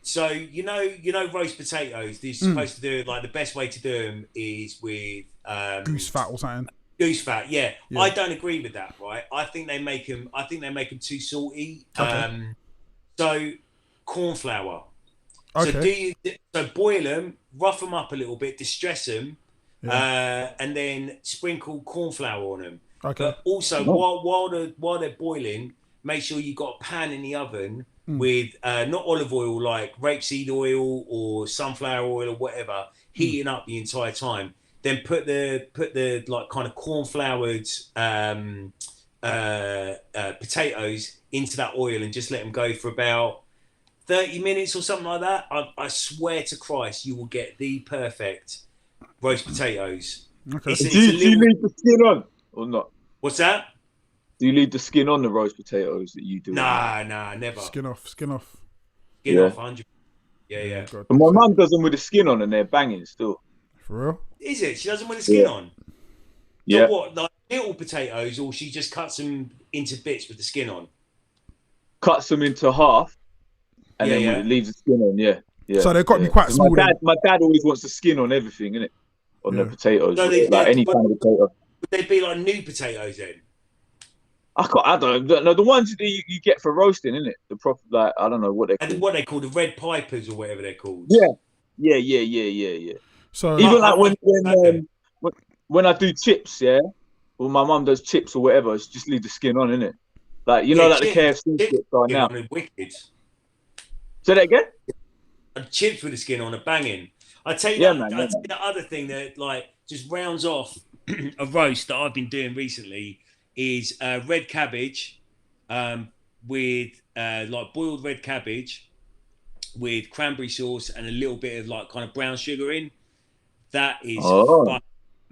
so you know roast potatoes. They're supposed to do like the best way to do them is with Goose fat or something. Goose fat, yeah. I don't agree with that, right? I think they make them too salty. Okay. So corn flour. Okay. So boil them, rough them up a little bit, distress them, and then sprinkle corn flour on them. Okay. But also, while they're boiling, make sure you got a pan in the oven with not olive oil, like rapeseed oil or sunflower oil or whatever, heating up the entire time. Then put the like kind of corn floured potatoes into that oil and just let them go for about 30 minutes or something like that. I swear to Christ, you will get the perfect roast potatoes. Okay. Do you leave the skin on or not? What's that? Do you leave the skin on the roast potatoes that you do? Nah, never. Skin off. Skin off, 100%. Yeah. God. And my mum does them with the skin on and they're banging still. For real? Is it? She does them with the skin on? Yeah. So what, like little potatoes, or she just cuts them into bits with the skin on? Cuts them into half and then leaves the skin on, yeah. So they've got to be quite small. My dad always wants the skin on everything, innit? On the potatoes. So like any kind of potato. Would they be like new potatoes then? I don't know. The ones that you get for roasting, innit? The proper, like, I don't know what they're called. And what they call the red pipers or whatever they're called. Yeah. So even like when I do chips, or my mum does chips or whatever, it's just leave the skin on, innit? Like, you know, like chips, the KFC chips are now. Wicked. Say that again? Chips with the skin on are banging. I tell you the other thing that like just rounds off a roast that I've been doing recently is red cabbage with like boiled red cabbage with cranberry sauce and a little bit of like kind of brown sugar in. That is fucking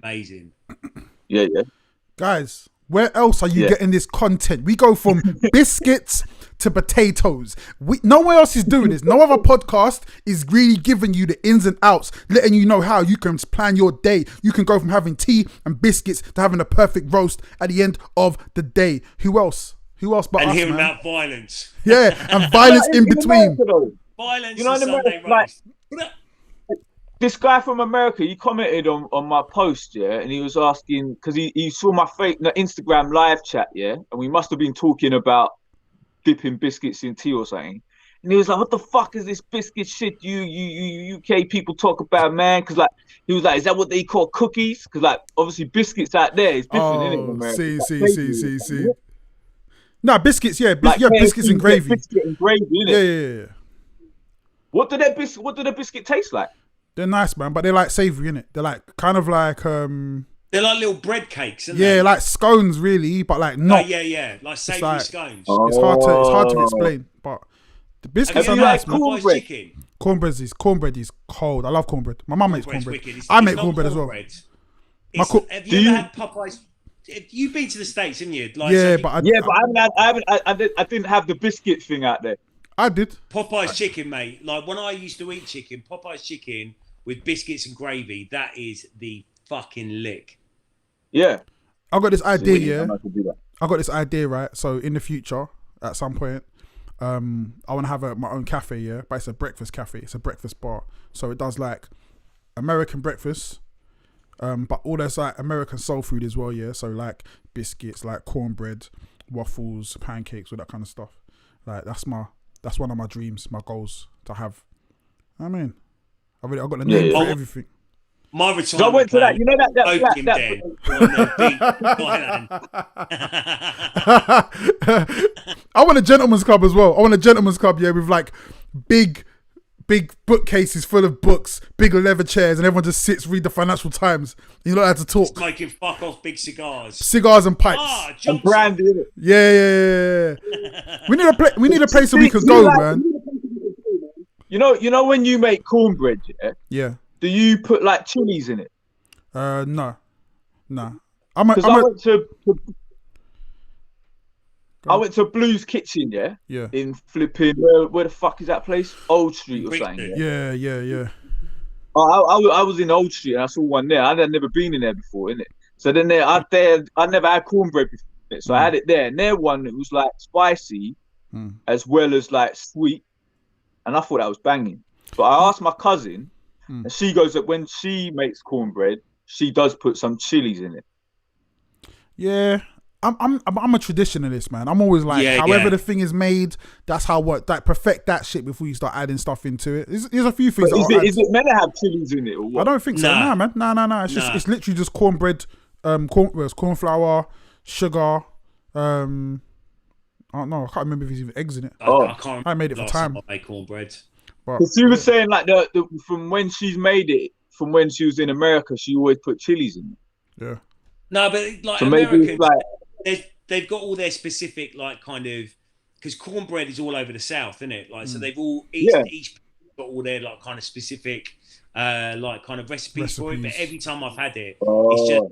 amazing. Yeah. Guys, where else are you getting this content? We go from biscuits to potatoes. Nowhere else is doing this. No other podcast is really giving you the ins and outs, letting you know how you can plan your day. You can go from having tea and biscuits to having a perfect roast at the end of the day. Who else? Who else but us, and hearing man? about violence. Yeah, and violence in between. Violence, you know, and Sunday roast. This guy from America, he commented on my post, and he was asking, because he saw my Instagram live chat, and we must have been talking about dipping biscuits in tea or something. And he was like, what the fuck is this biscuit shit you UK people talk about, man? Because like, he was like, is that what they call cookies? Because like, obviously biscuits out there is different, isn't it, in America? See. No, biscuits, biscuits and gravy. Biscuit and gravy, innit? Yeah. What do their biscuit taste like? They're nice, man, but they're like savoury, innit? They're like kind of like they're like little bread cakes, aren't they? Yeah, like scones really, but like not. Yeah. Like savoury scones. It's hard to explain, but the biscuits are nice, man. Cornbread is cold. I love cornbread. My mum makes cornbread. I make cornbread as well. Have you ever had Popeye's? You've been to the States, haven't you? Like, but I didn't have the biscuit thing out there. I did. Popeye's chicken, mate. Like when I used to eat chicken, Popeye's chicken with biscuits and gravy, that is the fucking lick. Yeah. I got this idea, I got this idea, right? So in the future, at some point, I want to have my own cafe, but it's a breakfast cafe. It's a breakfast bar. So it does like American breakfast, but all that's like American soul food as well, So like biscuits, like cornbread, waffles, pancakes, all that kind of stuff. Like that's one of my dreams, my goals to have. I mean, I've got the name for everything. My retirement. So I went to that. You know that I want a gentleman's club as well. I want a gentleman's club, with like big bookcases full of books, big leather chairs, and everyone just sits, read the Financial Times. You don't have to talk. Smoking fuck off big cigars and pipes. And brandy, innit? Yeah. We need a place where we could go, man. You know when you make cornbread, Yeah. Do you put like chilies in it? No. I went to Blue's Kitchen, Yeah. In flipping where the fuck is that place? Old Street or something. Yeah. I was in Old Street and I saw one there. I had never been in there before, innit? So then I never had cornbread before, so I had it there. And there one, it was like spicy as well as like sweet, and I thought that was banging. But I asked my cousin, and she goes that when she makes cornbread, she does put some chilies in it. Yeah. I'm a traditionalist, man. I'm always like, however the thing is made, that's how perfect that shit before you start adding stuff into it. There's a few things. Is it meant to have chilies in it or what? I don't think so. Nah, man. No. It's literally just cornbread, corn flour, sugar. I don't know. I can't remember if there's even eggs in it. I can't. I made it for time. I made cornbread. But she was saying like the from when she's made it, from when she was in America, she always put chilies in it. Yeah. No, but like so Americans, they've got all their specific like kind of, because cornbread is all over the South, isn't it? Like so they've all each got all their like kind of specific like kind of recipes for it. But every time I've had it, it's just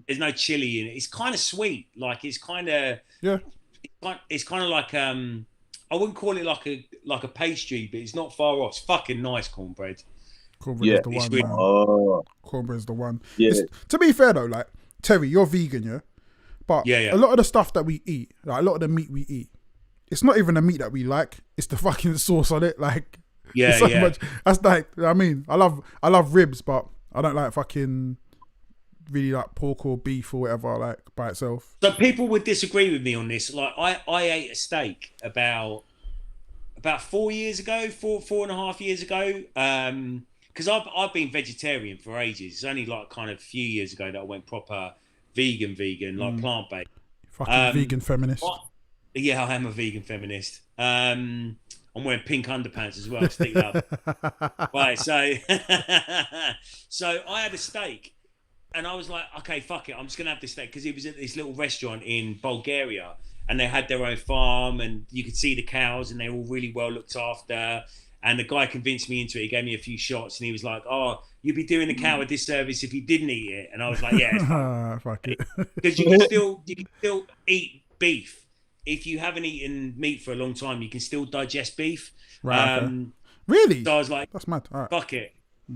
there's no chili in it. It's kind of sweet, like it's kind of It's kind of like I wouldn't call it like a pastry, but it's not far off. It's fucking nice cornbread. Cornbread is the one, really, man. Cornbread's the one. Yeah. To be fair though, like Terry, you're vegan, yeah? But a lot of the stuff that we eat, like a lot of the meat we eat, it's not even the meat that we like. It's the fucking sauce on it. Like, much. That's like, I mean, I love ribs, but I don't like fucking really like pork or beef or whatever, like by itself. So people would disagree with me on this. Like, I ate a steak about 4 years ago, four and a half years ago. Because I've been vegetarian for ages. It's only like kind of a few years ago that I went proper vegan, like plant-based. Fucking vegan feminist. Yeah, I am a vegan feminist. I'm wearing pink underpants as well. Stick up. Right, so so I had a steak, and I was like, okay, fuck it, I'm just gonna have this steak because it was at this little restaurant in Bulgaria, and they had their own farm, and you could see the cows, and they were all really well looked after. And the guy convinced me into it. He gave me a few shots, and he was like, "Oh, you'd be doing the cow a disservice if you didn't eat it." And I was like, "Yeah, fuck it," because you can still eat beef if you haven't eaten meat for a long time. You can still digest beef. Right. Okay. Really? So I was like, "That's mad." All right. Fuck it.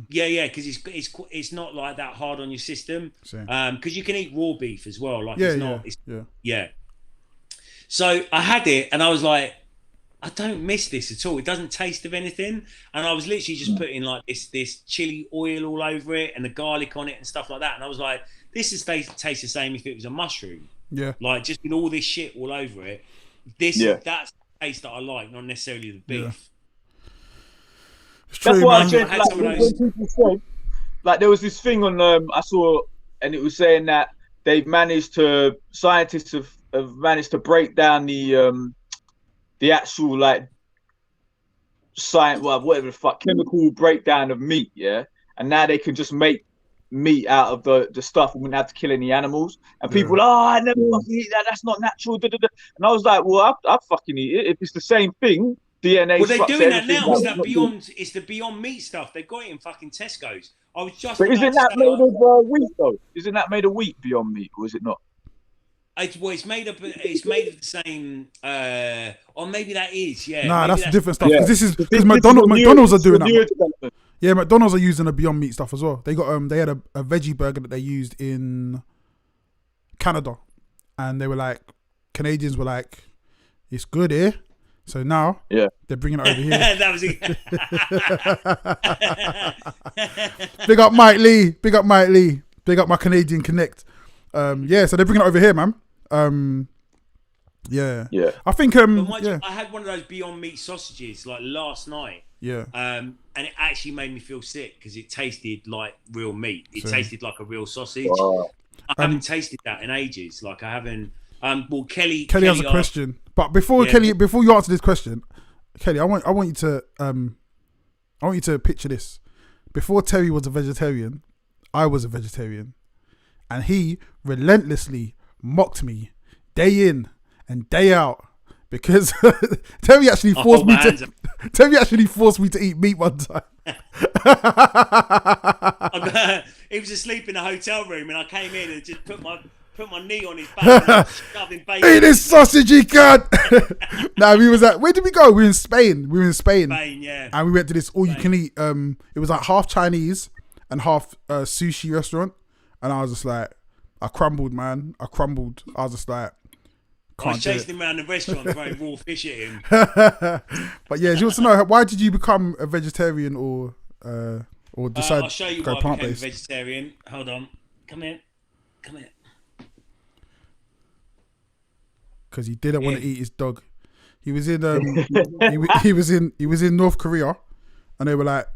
Yeah, because it's not like that hard on your system. Because you can eat raw beef as well. Like yeah. So I had it, and I was like, I don't miss this at all. It doesn't taste of anything. And I was literally just putting like this chili oil all over it and the garlic on it and stuff like that. And I was like, this is tastes the same if it was a mushroom. Yeah. Like just with all this shit all over it. That's the taste that I like, not necessarily the beef. Yeah. True, that's what man. I said. Like, when people say, like there was this thing on I saw, and it was saying that scientists have managed to break down the actual like science, whatever the fuck, chemical breakdown of meat, and now they can just make meat out of the stuff and wouldn't have to kill any animals. And people, I never fucking eat that. That's not natural. Da, da, da. And I was like, well, I'd fucking eat it if it's the same thing. DNA. Well, they're doing that now. It's the Beyond Meat stuff. They've got it in fucking Tesco's. I was just. But isn't that made of wheat though? Isn't that made of wheat, Beyond Meat, or is it not? It's made of the same, or maybe that is, Nah, that's different stuff. Because McDonald's are doing that. Yeah, McDonald's are using the Beyond Meat stuff as well. They got they had a veggie burger that they used in Canada, and they were like, Canadians were like, it's good here. So now, they're bringing it over here. That was it. Big up Mike Lee. Big up my Canadian Connect. So they're bringing it over here, man. I think I had one of those Beyond Meat sausages like last night. And it actually made me feel sick because it tasted like real meat. It tasted like a real sausage. Wow. I haven't tasted that in ages. Like I haven't. Well, Kelly has a question, but before you answer this question, Kelly, I want you to picture this. Before Terry was a vegetarian, I was a vegetarian. And he relentlessly mocked me day in and day out because Terry actually forced me to eat meat one time. He was asleep in a hotel room and I came in and just put my put my knee on his back and shoving bacon. Eat this sausage, you cunt. Nah, we was at, where did we go? We were in Spain. Spain, yeah. And we went to this all you can eat. It was like half Chinese and half sushi restaurant. And I was just like, I crumbled, man. I was just like, I was chasing him around the restaurant throwing raw fish at him. But yeah, do you want to know why did you become a vegetarian or decide I'll show you to go why I became a plant-based? vegetarian. Hold on. Come here. Because he didn't want to eat his dog. He was in he was in North Korea, and they were like,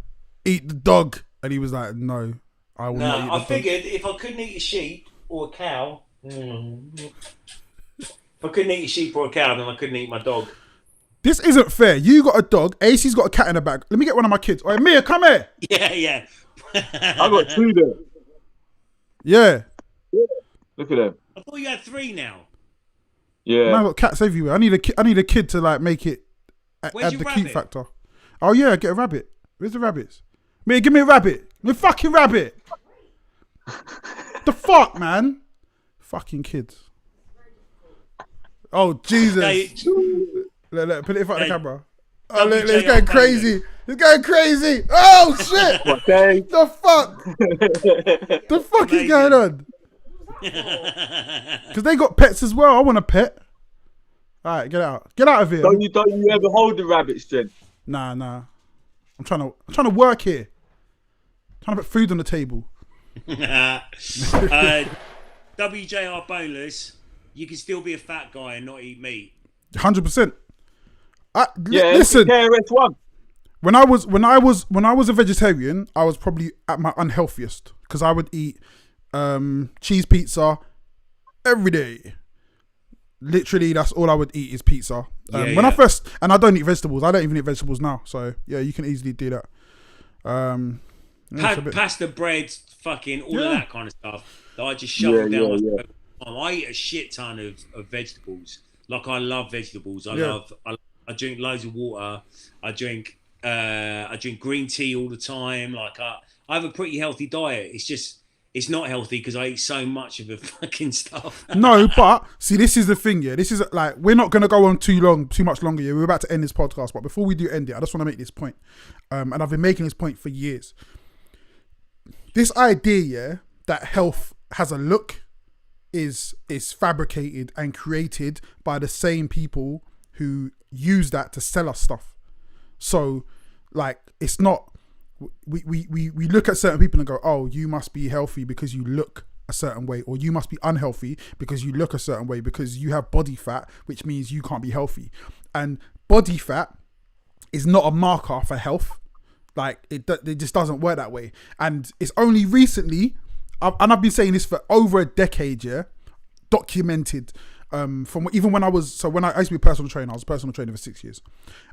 eat the dog, and he was like, no, I will not eat the dog. I figured if I couldn't eat a sheep or a cow, if I couldn't eat a sheep or a cow, then I couldn't eat my dog. This isn't fair. You got a dog. AC's got a cat in the bag. Let me get one of my kids. All right, Mia, come here. Yeah. I got 2 there. Yeah. Look at them. I thought you had 3 now. Yeah. Man, I've got cats everywhere. I need a kid to like make it add the cute factor. Oh yeah, get a rabbit. Where's the rabbits? Mia, give me a rabbit. Give me a fucking rabbit. The fuck, man. Fucking kids. Oh Jesus. Look, put it in front of the camera. Oh, look, it's going crazy. It's going crazy. Oh, shit. The fuck? The fuck is going on? Because they got pets as well. I want a pet. All right, get out. Get out of here. Don't you ever hold the rabbits, Jen? Nah. I'm trying to work here. Trying to put food on the table. WJR boneless. You can still be a fat guy and not eat meat. 100%. Yeah, listen. KRS-One. When I was a vegetarian, I was probably at my unhealthiest because I would eat cheese pizza every day. Literally, that's all I would eat is pizza. When I first, and I don't eat vegetables. I don't even eat vegetables now. So yeah, you can easily do that. Pasta, bread, fucking all of that kind of stuff that I just shove down my throat. I eat a shit ton of vegetables. Like I love vegetables. I drink loads of water. I drink green tea all the time. Like I have a pretty healthy diet. It's just it's not healthy because I eat so much of the fucking stuff. No, but see, this is the thing. Yeah, this is like we're not gonna go on too much longer. Yeah, we're about to end this podcast, but before we do end it, I just want to make this point. And I've been making this point for years. This idea, yeah, that health has a look is fabricated and created by the same people who use that to sell us stuff. So like it's not we look at certain people and go, oh, you must be healthy because you look a certain way, or you must be unhealthy because you look a certain way because you have body fat, which means you can't be healthy. And body fat is not a marker for health. Like it just doesn't work that way. And it's only recently, and I've been saying this for over a decade, yeah, documented from even when I used to be a personal trainer. I was a personal trainer for 6 years,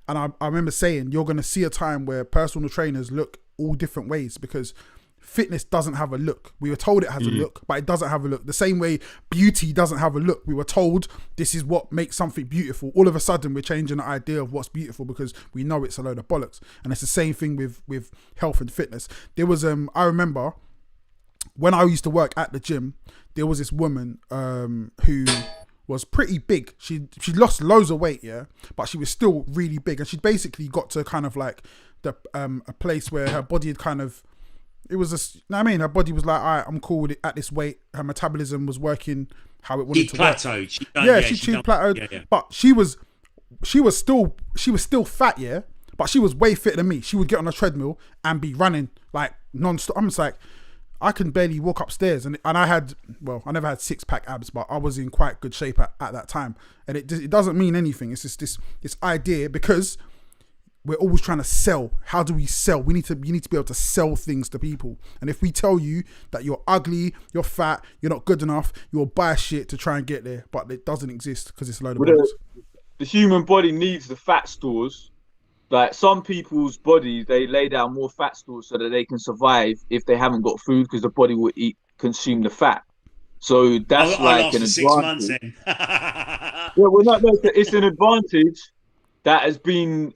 and I remember saying you're going to see a time where personal trainers look all different ways because fitness doesn't have a look. We were told it has a look, but it doesn't have a look. The same way beauty doesn't have a look. We were told this is what makes something beautiful. All of a sudden, we're changing the idea of what's beautiful because we know it's a load of bollocks. And it's the same thing with health and fitness. There was I remember when I used to work at the gym, there was this woman who was pretty big. She lost loads of weight, yeah, but she was still really big, and she basically got to kind of like the a place where her body had kind of, it was you know what I mean, her body was like, all right, I'm cool with it at this weight. Her metabolism was working how it wanted to work. She plateaued. Yeah. But she was still fat, yeah, but she was way fitter than me. She would get on a treadmill and be running like non-stop. I'm just like, I can barely walk upstairs, and I never had 6-pack abs, but I was in quite good shape at that time. And it doesn't mean anything. It's just this idea, because we're always trying to sell. How do we sell? You need to be able to sell things to people. And if we tell you that you're ugly, you're fat, you're not good enough, you'll buy shit to try and get there, but it doesn't exist because it's a load of bullshit. The human body needs the fat stores. Like some people's bodies, they lay down more fat stores so that they can survive if they haven't got food, because the body will consume the fat. So that's like an advantage. 6 months then. It's an advantage that has been.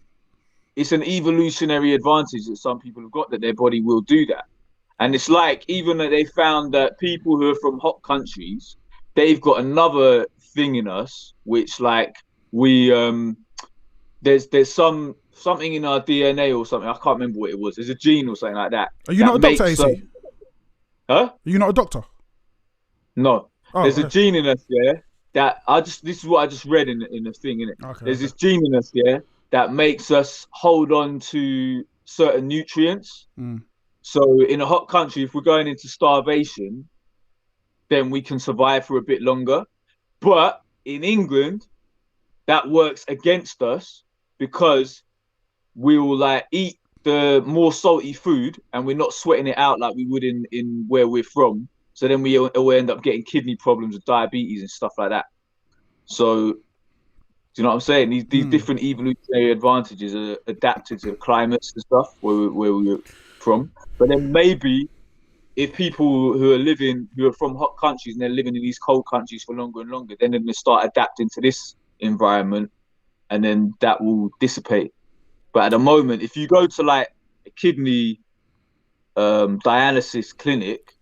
It's an evolutionary advantage that some people have got, that their body will do that. And it's like, even though they found that people who are from hot countries, they've got another thing in us, which like we there's something in our DNA or something. I can't remember what it was. There's a gene or something like that. Are you not a doctor, AC? Huh? Are you not a doctor? No. Oh, There's a gene in us, that this is what I just read in the thing, innit? Okay, There's this gene in us, that makes us hold on to certain nutrients. So in a hot country, if we're going into starvation, then we can survive for a bit longer. But in England, that works against us because we will like eat the more salty food and we're not sweating it out like we would in where we're from. So then we'll end up getting kidney problems and diabetes and stuff like that. So, do you know what I'm saying? These different evolutionary advantages are adapted to climates and stuff where we're from. But then maybe if people who are from hot countries and they're living in these cold countries for longer and longer, then they start adapting to this environment, and then that will dissipate. But at the moment, if you go to like a kidney dialysis clinic,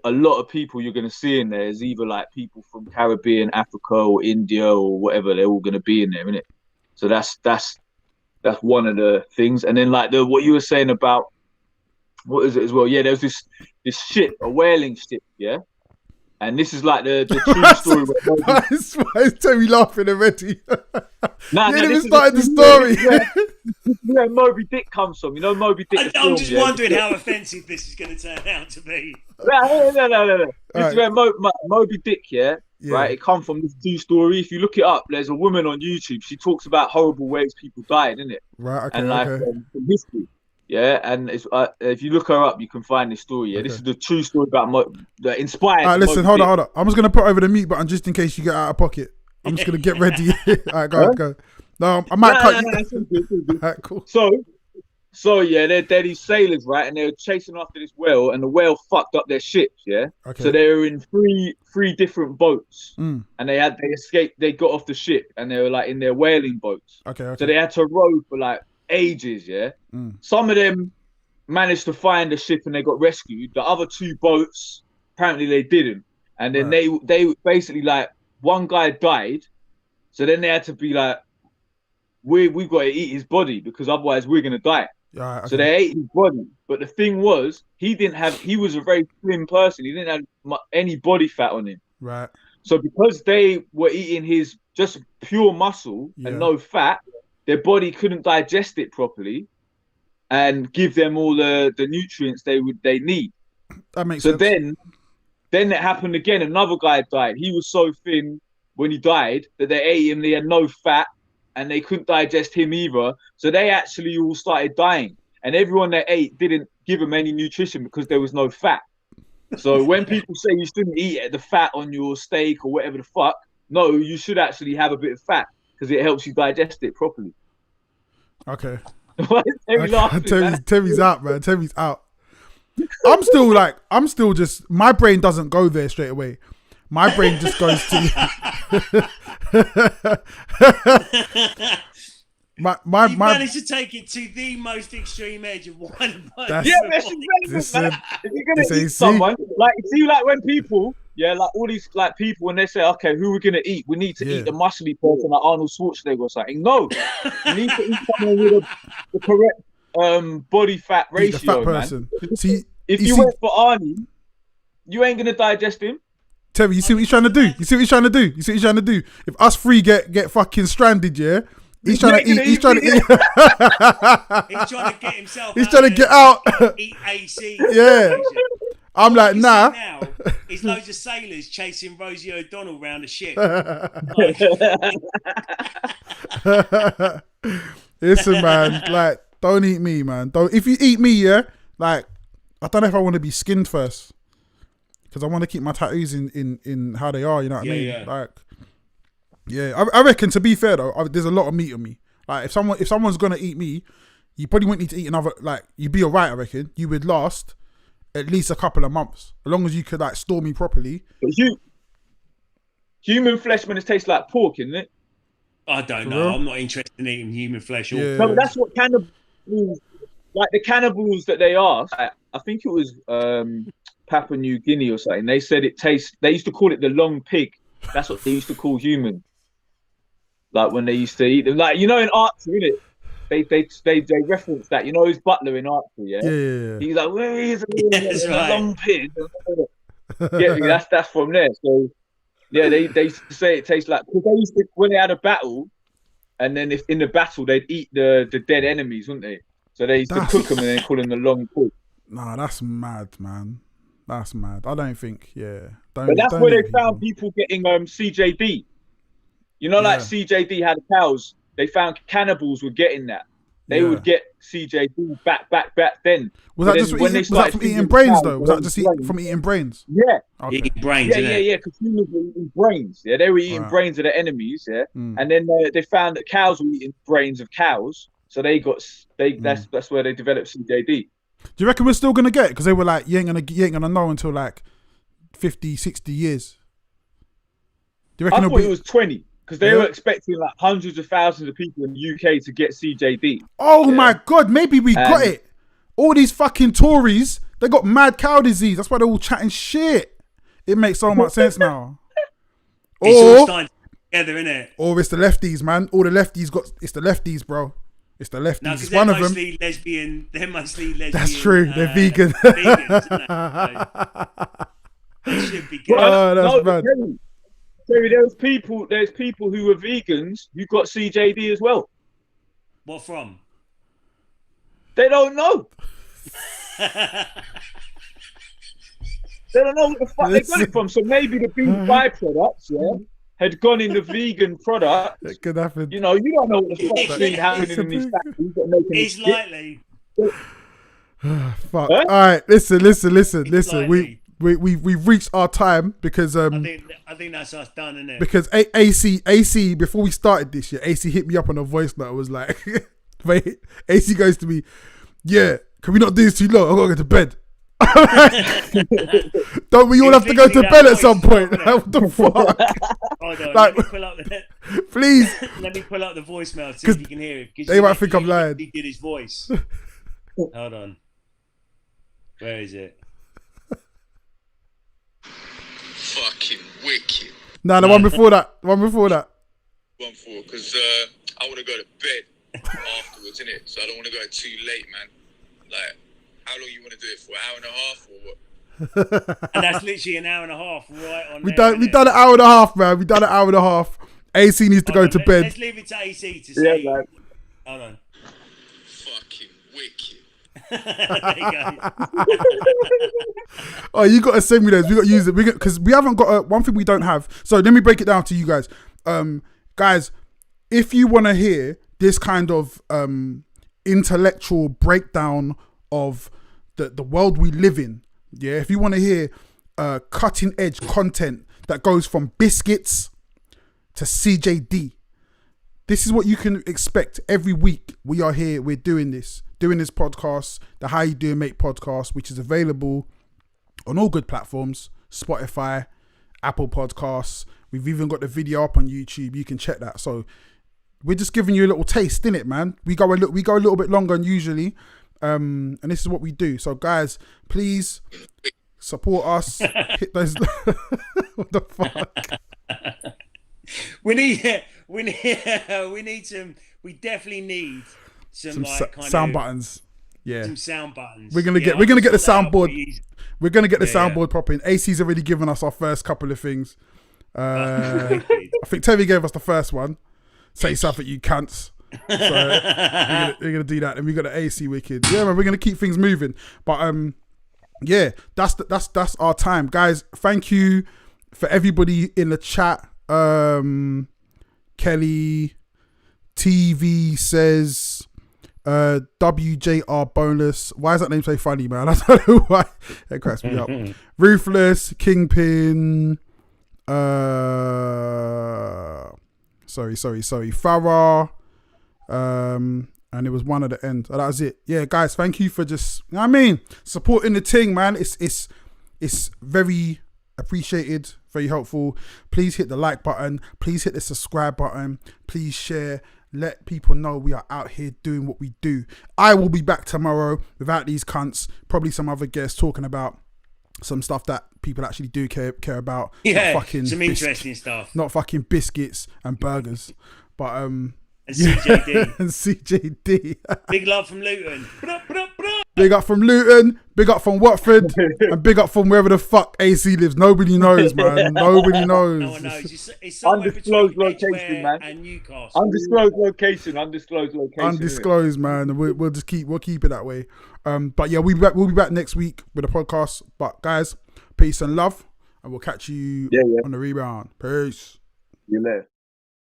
a lot of people you're going to see in there is either like people from Caribbean, Africa, or India, or whatever. They're all going to be in there, innit? So that's one of the things. And then like what you were saying about, what is it as well? Yeah, there's this ship, a whaling ship, yeah. And this is like the true story. Why is Terry laughing already? Nah, you ain't even started the story. Where Moby Dick comes from. You know Moby Dick. I'm just wondering how offensive this is going to turn out to be. No. This is where Moby Dick, right? It comes from this true story. If you look it up, there's a woman on YouTube. She talks about horrible ways people died, isn't it? Right. Okay. And like from history. Yeah, and if you look her up, you can find this story. Yeah, this is the true story about that inspired. All right, listen, hold on. I'm just gonna put over the mute button just in case you get out of pocket. I'm just gonna get ready. All right, go. No, I might cut you. It's all good. All right, cool. So yeah, they're these sailors, right? And they're chasing after this whale, and the whale fucked up their ships. Yeah. Okay. So they were in three different boats, and they escaped. They got off the ship, and they were like in their whaling boats. Okay. So they had to row for like ages, yeah. Some of them managed to find the ship and they got rescued. The other two boats, apparently they didn't. And then they basically like, one guy died, so then they had to be like, we've got to eat his body because otherwise we're gonna die. Okay. So they ate his body. But the thing was, he was a very slim person. He didn't have any body fat on him. Right. So because they were eating his just pure muscle and no fat, their body couldn't digest it properly and give them all the nutrients they need. That makes sense. So then it happened again. Another guy died. He was so thin when he died that they ate him. They had no fat and they couldn't digest him either. So they actually all started dying. And everyone they ate didn't give them any nutrition because there was no fat. So when people say you shouldn't eat the fat on your steak or whatever the fuck, no, you should actually have a bit of fat because it helps you digest it properly. Okay. Terry's out, man. Terry's out. I'm still just, my brain doesn't go there straight away. My brain just goes to my you managed to take it to the most extreme edge of one. Yeah, that's relevant, man. If you're gonna eat someone, like when people, like all these like people, when they say, okay, who we're gonna eat? We need to eat the muscly person like Arnold Schwarzenegger or something. No, you need to eat someone with the correct body fat ratio, the fat person. Man. See, if you went for Arnie, you ain't gonna digest him. Terry, you see what he's trying to do? You see what he's trying to do? If us three get fucking stranded, yeah. He's trying to eat. He's trying to eat. He's trying to get himself. He's trying to get out. Eat AC. Yeah. I'm like, nah. Now, there's loads of sailors chasing Rosie O'Donnell around the ship. Listen, man. Like, don't eat me, man. Don't. If you eat me, yeah. Like, I don't know if I want to be skinned first, because I want to keep my tattoos in how they are. You know what I mean? Yeah. Like. Yeah, I reckon, to be fair though, there's a lot of meat on me. Like if someone's gonna eat me, you probably wouldn't need to eat another. Like you'd be alright, I reckon. You would last at least a couple of months, as long as you could like store me properly. But human flesh, man, it tastes like pork, isn't it? I don't know. I'm not interested in eating human flesh. Yeah. No, but that's what cannibals, like the cannibals that they are. I think it was Papua New Guinea or something. They said it tastes. They used to call it the long pig. That's what they used to call human. Like when they used to eat them, like in archery, innit? They reference that. Who's Butler in archery? Yeah, Yeah. He's like, where is That's the right. long pig? Yeah, that's from there. So yeah, they used to say it tastes like, because they used to, when they had a battle, and then if in the battle they'd eat the dead enemies, wouldn't they? So they used to cook them and then call them the long pig. Nah, that's mad, man. That's mad. I don't think, But that's where they found people getting CJD. Like CJD had cows. They found cannibals were getting that. They would get CJD back then. Was that just was that from eating brains though? Was that just from eating brains? Yeah. Okay. Eating brains. Yeah. Because humans were eating brains. Yeah, they were eating brains of the enemies. Yeah, and then they found that cows were eating brains of cows. So that's where they developed CJD. Do you reckon we're still gonna get it? Because they were like, you ain't gonna know until like 50, 60 years. Do you reckon I thought it was 20. Because they were expecting like hundreds of thousands of people in the UK to get CJD. Oh my God, maybe we got it. All these fucking Tories, they got mad cow disease. That's why they're all chatting shit. It makes so much sense now. It's all starting together, innit? Or it's the lefties, man. All the lefties it's the lefties, bro. It's the lefties. No, it's one of them. They're mostly lesbian. That's true. They're vegan. Vegans, they should be good. Oh, that's bad. Terry, there's people who were vegans who got CJD as well. What from? They don't know. They don't know what the fuck they got it from. So maybe the beef byproducts, had gone in the vegan product. It could happen. You don't know what the fuck's been happening in these factories. It's likely. Fuck. All right, listen. We've reached our time because I think that's us done, isn't it? Because AC before we started this year, AC hit me up on a voice note. I was like, wait, AC goes to me, yeah, can we not do this too long? I gotta go to bed. Don't we all have to go to bed at some point? What the fuck? Hold on, let me pull up please. Let me pull up the voicemail see if you can hear it. They might think I'm lying. He did his voice. Hold on. Where is it? Fucking wicked. Nah, the one before that. One for, because I want to go to bed afterwards, innit? So I don't want to go too late, man. Like, how long you want to do it for? An hour and a half or what? And that's literally an hour and a half, right on. We done an hour and a half, man. We done an hour and a half. AC needs to go to bed. Let's leave it to AC to say. Yeah, man. Hold on. Fucking wicked. There you go. Oh, you got to send me those. We got to use it because we haven't got one thing we don't have. So let me break it down to you guys. Guys, if you want to hear this kind of intellectual breakdown of the world we live in, if you want to hear cutting edge content that goes from biscuits to CJD, this is what you can expect every week. We are here. We're doing this podcast, the How You Doing Mate podcast, which is available on all good platforms, Spotify, Apple Podcasts. We've even got the video up on YouTube. You can check that. So we're just giving you a little taste, innit, man? We go a little bit longer than usually, and this is what we do. So guys, please support us. Hit those. What the fuck? We definitely need some like kind sound of buttons. Yeah, some sound buttons. We're gonna get the soundboard. We're gonna get the soundboard popping. AC's already given us our first couple of things. I think Terry gave us the first one. Say something, you cunts. So we're gonna do that, and we got the AC wicked. Yeah, man, we're gonna keep things moving. But yeah, that's our time, guys. Thank you for everybody in the chat. Kelly TV says WJR bonus. Why is that name so funny, man? I don't know why. It cracks me up. Ruthless, Kingpin. Sorry. Farah. And it was one at the end. Oh, that was it. Yeah, guys, thank you for just, you know what I mean, supporting the thing, man. It's very appreciated, very helpful. Please hit the like button. Please hit the subscribe button. Please share. Let people know we are out here doing what we do. I will be back tomorrow without these cunts. Probably some other guests talking about some stuff that people actually do care about. Yeah, Not fucking some interesting stuff. Not fucking biscuits and burgers, but And CJD. and CJD. Big love from Luton. Bra, bra, bra. Big up from Luton, big up from Watford, and big up from wherever the fuck AC lives. Nobody knows, man. Nobody knows. No one knows. It's somewhere Undisclosed between location, Edgware man. and Newcastle. Undisclosed location. Undisclosed, man. We'll keep it that way. But yeah, we'll be back next week with a podcast. But guys, peace and love, and we'll catch you on the rebound. Peace. You later.